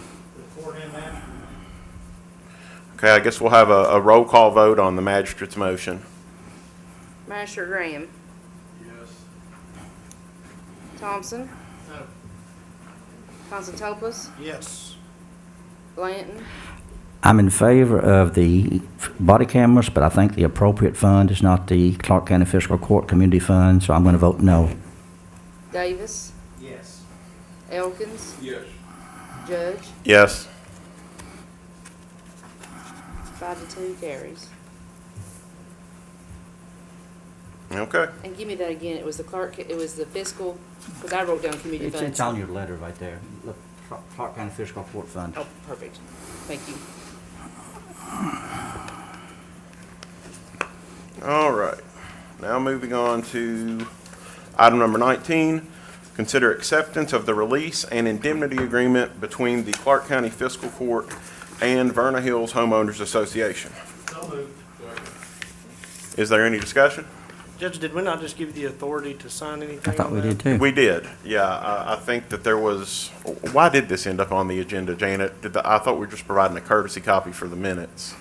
The court and that. Okay, I guess we'll have a roll call vote on the magistrate's motion. Master Graham. Yes. Thompson. No. Constantopoulos. Yes. Blanton. I'm in favor of the body cameras, but I think the appropriate fund is not the Clark County Fiscal Court Community Fund, so I'm going to vote no. Davis, Yes. Elkins, Yes. Judge, Yes. 5-2 carries. Okay. And give me that again, it was the clerk, it was the fiscal, because I wrote down community funds. It's on your letter right there. Look, Clark County Fiscal Court Fund. Oh, perfect, thank you. All right. Now moving on to item number 19. Consider acceptance of the release and indemnity agreement between the Clark County Fiscal Court and Verna Hills Homeowners Association. So moved. Is there any discussion? Judge, did we not just give you the authority to sign anything? I thought on we that? did too. We did, yeah. I think that there was, why did this end up on the agenda, Janet? I thought we were just providing a courtesy copy for the minutes.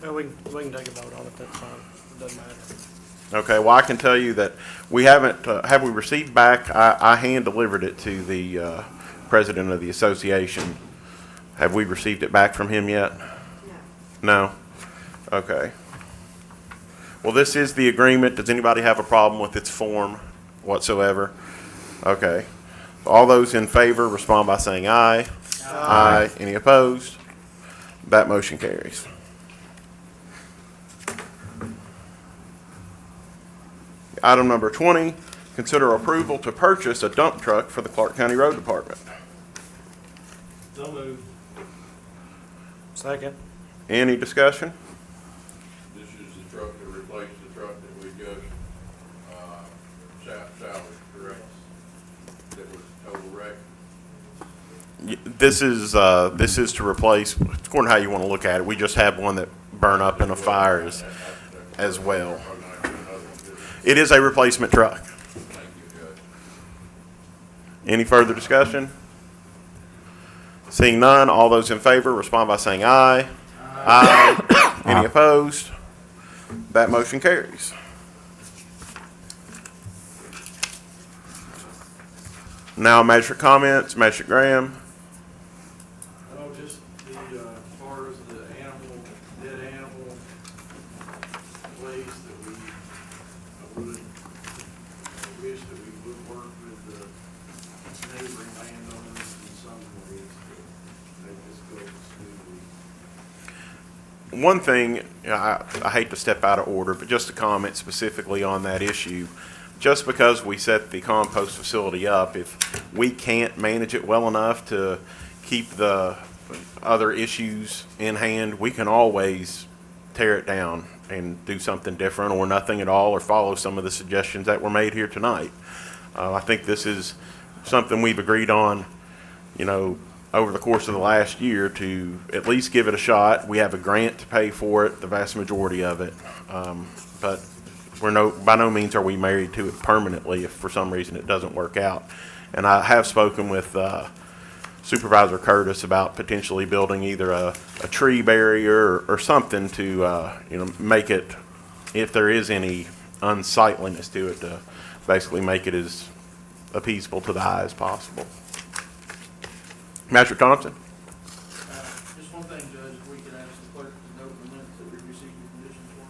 Well, we can take a vote on it, that's fine, it doesn't matter. Okay, well, I can tell you that we haven't, have we received back, I hand-delivered it to the president of the association. Have we received it back from him yet? No? Okay. Well, this is the agreement. Does anybody have a problem with its form whatsoever? Okay. All those in favor respond by saying aye. Aye. Any opposed? That motion carries. Item number 20, consider approval to purchase a dump truck for the Clark County Road Department. So moved. Second. Any discussion? This is the truck to replace the truck that we just, salvaged, correct? That was total wreck. This is to replace, according to how you want to look at it, we just had one that burned up in a fire as well. It is a replacement truck. Thank you, Judge. Any further discussion? Seeing none, all those in favor respond by saying aye. Aye. Any opposed? That motion carries. Now, Magistrate comments. Magistrate Graham. Oh, just the, as far as the animal, dead animal place that we, I would, wish that we would work with the neighboring landowners in some ways to make this go smoothly. One thing, I hate to step out of order, but just to comment specifically on that issue, just because we set the compost facility up, if we can't manage it well enough to keep the other issues in hand, we can always tear it down and do something different or nothing at all, or follow some of the suggestions that were made here tonight. I think this is something we've agreed on, you know, over the course of the last year to at least give it a shot. We have a grant to pay for it, the vast majority of it, but by no means are we married to it permanently if for some reason it doesn't work out. And I have spoken with Supervisor Curtis about potentially building either a tree barrier or something to make it, if there is any unsightliness to it, to basically make it as appeasable to the eye as possible. Magistrate Thompson. Just one thing, Judge, if we could ask the clerk to note in the minutes that we received the conditions for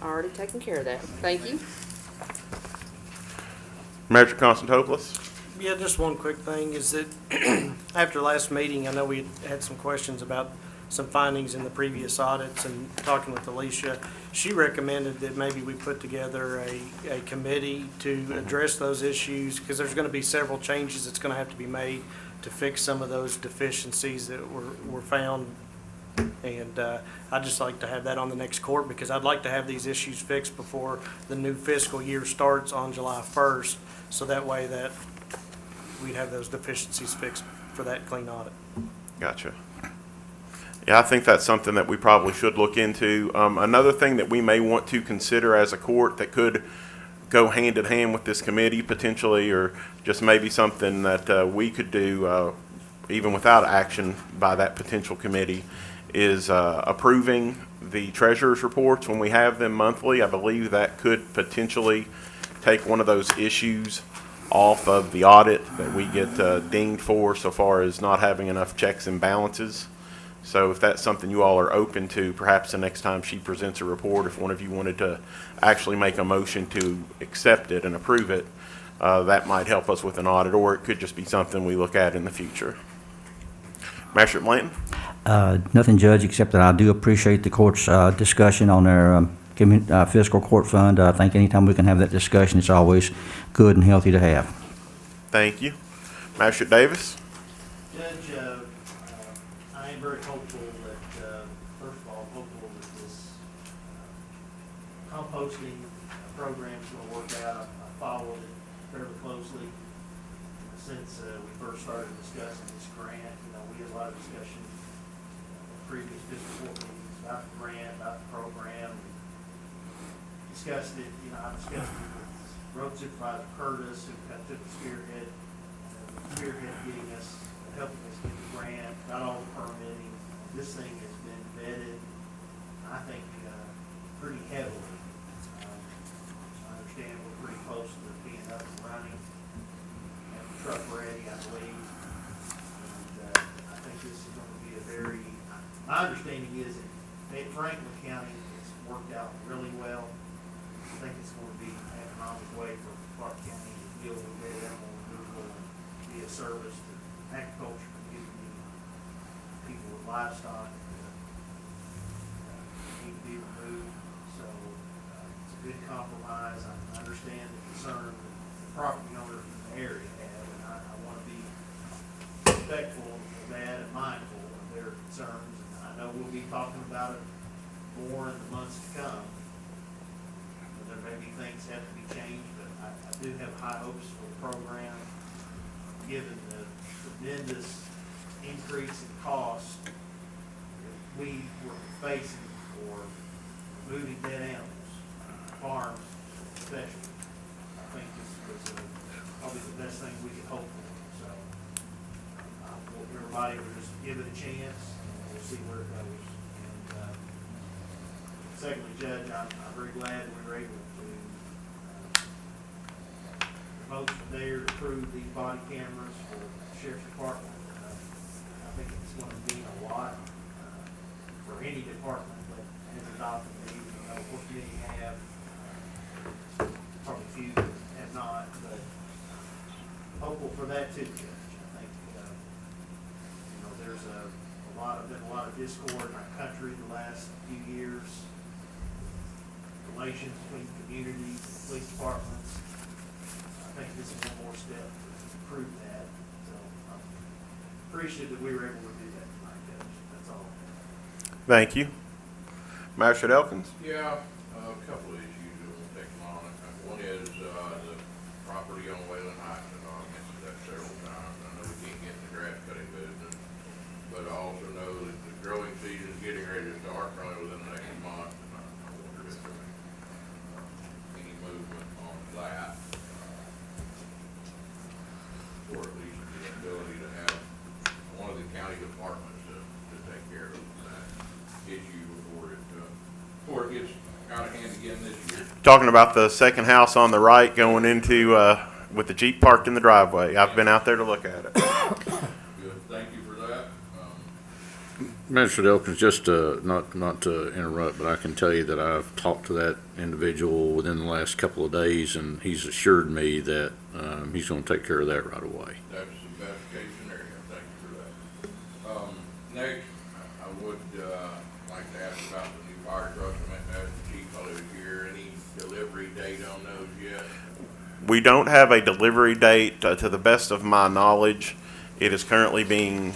it. Already taken care of that, thank you. Magistrate Constantopoulos. Yeah, just one quick thing is that after last meeting, I know we had some questions about some findings in the previous audits, and talking with Alicia, she recommended that maybe we put together a committee to address those issues, because there's going to be several changes that's going to have to be made to fix some of those deficiencies that were found. And I'd just like to have that on the next court, because I'd like to have these issues fixed before the new fiscal year starts on July 1st, so that way that we'd have those deficiencies fixed for that clean audit. Gotcha. Yeah, I think that's something that we probably should look into. Another thing that we may want to consider as a court that could go hand in hand with this committee potentially, or just maybe something that we could do even without action by that potential committee, is approving the treasurer's reports when we have them monthly. I believe that could potentially take one of those issues off of the audit that we get dinged for so far as not having enough checks and balances. So if that's something you all are open to, perhaps the next time she presents a report, if one of you wanted to actually make a motion to accept it and approve it, that might help us with an audit, or it could just be something we look at in the future. Master Blanton? Nothing, Judge, except that I do appreciate the court's discussion on their fiscal court fund. I think anytime we can have that discussion, it's always good and healthy to have. Thank you. Master Davis? Judge, I am very hopeful that, first of all, hopeful that this composting program is going to work out. I followed it fairly closely since we first started discussing this grant. We had a lot of discussion in previous fiscal court meetings about the grant, about the program. Discussed it, I discussed it with Road Supervisor Curtis, who kind of took the spearhead getting us, helping us get the grant, got all the permitting. This thing has been vetted, I think, pretty heavily. I understand we're pretty close to being up and running, and the truck ready, I believe. And I think this is going to be a very, my understanding is that Franklin County has worked out really well. I think it's going to be an economic way for Clark County to deal with dead animal removal and be a service to agriculture community, people with livestock that need to be removed. So it's a good compromise. I understand the concern that the property owners in the area have, and I want to be respectful of that and mindful of their concerns. And I know we'll be talking about it more in the months to come. There may be things have to be changed, but I do have high hopes for the program, given the tremendous increase in cost that we were facing for moving dead animals, farms especially. I think this was probably the best thing we could hope for. So I want everybody to just give it a chance, and we'll see where it goes. And secondly, Judge, I'm very glad we were able to vote there to approve these body cameras for the Sheriff's Department. I think it's going to mean a lot for any department that has adopted these. Of course, many have, probably few have not, but hopeful for that too, Judge. I think there's been a lot of discord in our country the last few years. Relations between communities and police departments. I think this is one more step to improve that. So I'm appreciative that we were able to do that tonight, Judge. That's all. Thank you. Master Elkins? Yeah, a couple of issues that we'll take on. One is the property on Wayland Heights, and I've mentioned that several times. I know we can't get in the grass cutting business, but I also know that the growing season is getting ready to start probably within the next month. And I wonder if there's any movement on that, or at least the ability to have one of the county departments to take care of that issue before it gets out of hand again this year. Talking about the second house on the right going into, with the Jeep parked in the driveway. I've been out there to look at it. Good, thank you for that. Mr. Elkins, just not to interrupt, but I can tell you that I've talked to that individual within the last couple of days, and he's assured me that he's going to take care of that right away. That's the best case scenario. Thank you for that. Next, I would like to ask about the new fire trucks. I meant to ask the chief while he was here. Any delivery date on those yet? We don't have a delivery date. To the best of my knowledge, it is currently being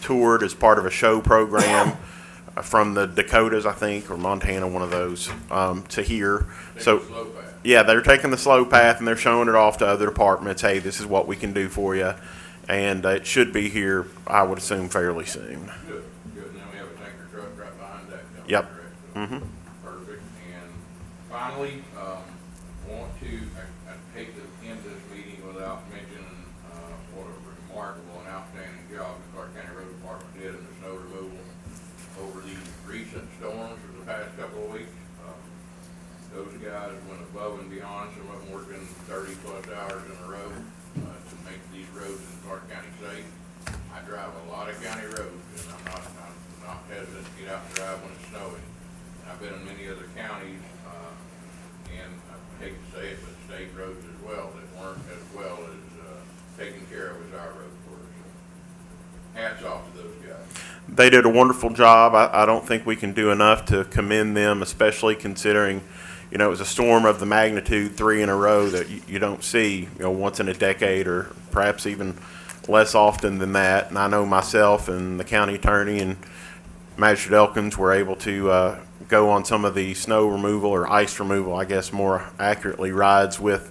toured as part of a show program from the Dakotas, I think, or Montana, one of those, to here. So, yeah, they're taking the slow path and they're showing it off to other departments. Hey, this is what we can do for you, and it should be here, I would assume, fairly soon. Good, good. And then we have a tanker truck right behind that. Yep. So perfect. And finally, want to, I hate to end this meeting without mentioning what a remarkable and outstanding job the Clark County Road Department did in the snow removal over these recent storms for the past couple of weeks. those guys went above and beyond, some of them working 30-plus hours in a row, to make these roads in Clark County safe. I drive a lot of county roads, and I'm not hesitant to get out and drive when it's snowing. And I've been in many other counties, and I hate to say it, but state roads as well, that weren't as well as, taken care of as our roads were. So hats off to those guys. They did a wonderful job. I don't think we can do enough to commend them, especially considering, you know, it was a storm of the magnitude 3 in a row that you don't see, you know, once in a decade or perhaps even less often than that. And I know myself and the county attorney and Magistrate Elkins were able to go on some of the snow removal or ice removal, I guess more accurately, rides with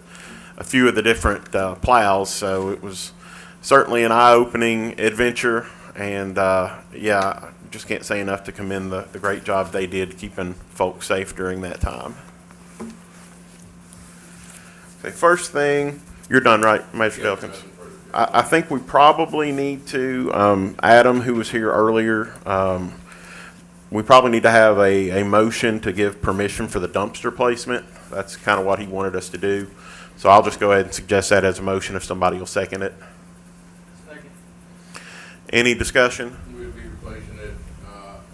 a few of the different plows. So it was certainly an eye-opening adventure. And yeah, just can't say enough to commend the great job they did keeping folks safe during that time. Okay, first thing, you're done, right, Magistrate Elkins? I think we probably need to, Adam, who was here earlier, we probably need to have a motion to give permission for the dumpster placement. That's kind of what he wanted us to do. So I'll just go ahead and suggest that as a motion if somebody will second it. Second. Any discussion? We'll be replacing it,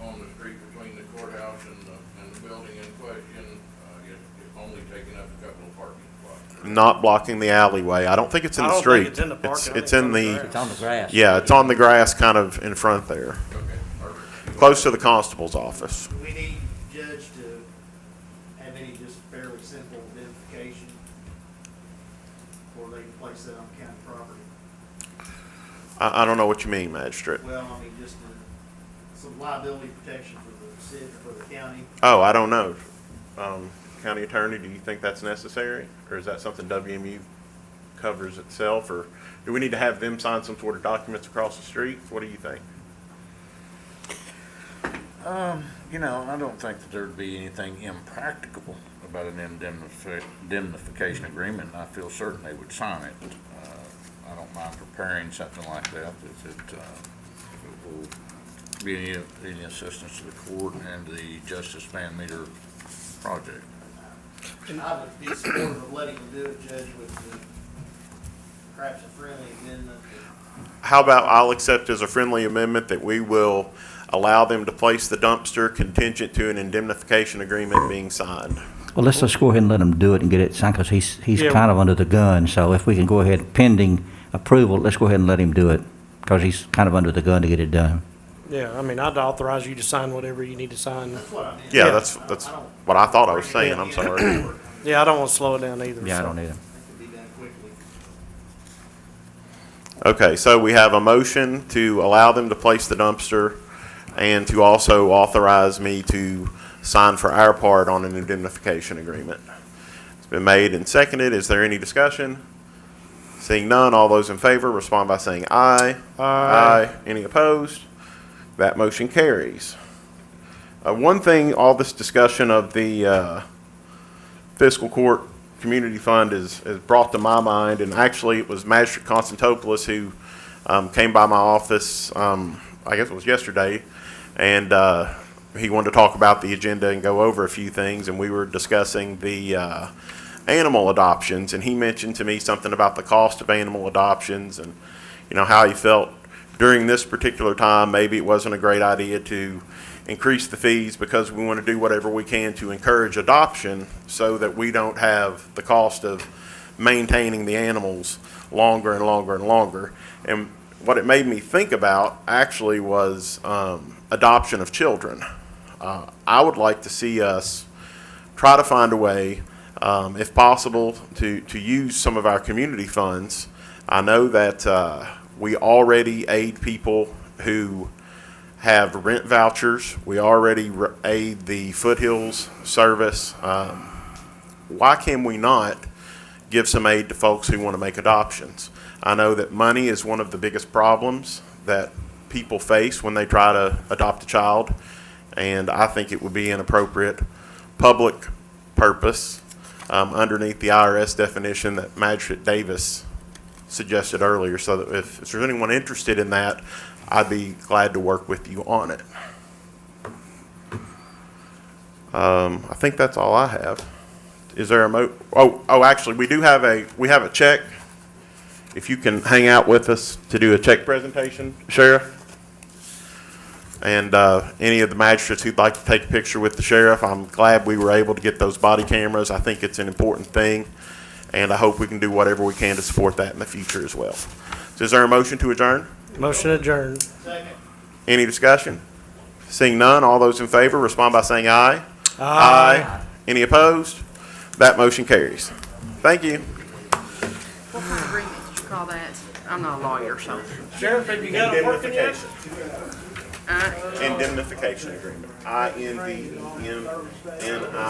on the street between the courthouse and the building in question, it's only taking up a couple of parking spots. Not blocking the alleyway. I don't think it's in the street. It's in the park. It's in the. It's on the grass. Yeah, it's on the grass, kind of in front there, Okay, perfect. close to the constable's office. Do we need Judge to have any just fairly simple identification before they place that on county property? I don't know what you mean, Magistrate. Well, I mean, just some liability protection for the city, for the county. Oh, I don't know. County Attorney, do you think that's necessary? Or is that something WMU covers itself? Or do we need to have them sign some sort of documents across the street? What do you think? You know, I don't think that there'd be anything impracticable about an indemnification agreement. I feel certain they would sign it. I don't mind preparing something like that if it will be any assistance to the court and the Justice Fan Meter project. And I would be supportive of letting them do it, Judge, with perhaps a friendly amendment. How about I'll accept as a friendly amendment that we will allow them to place the dumpster contingent to an indemnification agreement being signed. Well, let's just go ahead and let him do it and get it signed, because he's Yeah. kind of under the gun. So if we can go ahead, pending approval, let's go ahead and let him do it, because he's kind of under the gun to get it done. Yeah, I mean, I'd authorize you to sign whatever you need to sign. That's what I meant. Yeah, that's what I thought I was saying. I'm sorry. Yeah, I don't want to slow it down either. Yeah, I so. don't either. That could be done quickly. Okay, so we have a motion to allow them to place the dumpster and to also authorize me to sign for our part on an indemnification agreement. It's been made and seconded. Is there any discussion? Seeing none, all those in favor respond by saying aye. Aye. Any opposed? That motion carries. One thing, all this discussion of the fiscal court community fund is brought to my mind, and actually it was Magistrate Constantopoulos who came by my office, I guess it was yesterday, and he wanted to talk about the agenda and go over a few things, and we were discussing the animal adoptions, and he mentioned to me something about the cost of animal adoptions and, you know, how he felt during this particular time maybe it wasn't a great idea to increase the fees because we want to do whatever we can to encourage adoption so that we don't have the cost of maintaining the animals longer and longer and longer. And what it made me think about actually was adoption of children. I would like to see us try to find a way, if possible, to use some of our community funds. I know that we already aid people who have rent vouchers. We already aid the Foothills service. Why can we not give some aid to folks who want to make adoptions? I know that money is one of the biggest problems that people face when they try to adopt a child, and I think it would be an appropriate public purpose underneath the IRS definition that Magistrate Davis suggested earlier. So that if there's anyone interested in that, I'd be glad to work with you on it. I think that's all I have. Is there a actually, we have a check. If you can hang out with us to do a check presentation, Sheriff. And any of the magistrates who'd like to take a picture with the sheriff, I'm glad we were able to get those body cameras. I think it's an important thing, and I hope we can do whatever we can to support that in the future as well. So is there a motion to adjourn? Motion adjourned. Second. Any discussion? Seeing none, all those in favor respond by saying aye. Aye. Any opposed? That motion carries. Thank you. What kind of agreement did you call that? I'm not a lawyer, so. Sheriff, have you got it working yet? Indemnification agreement. INDEMNI.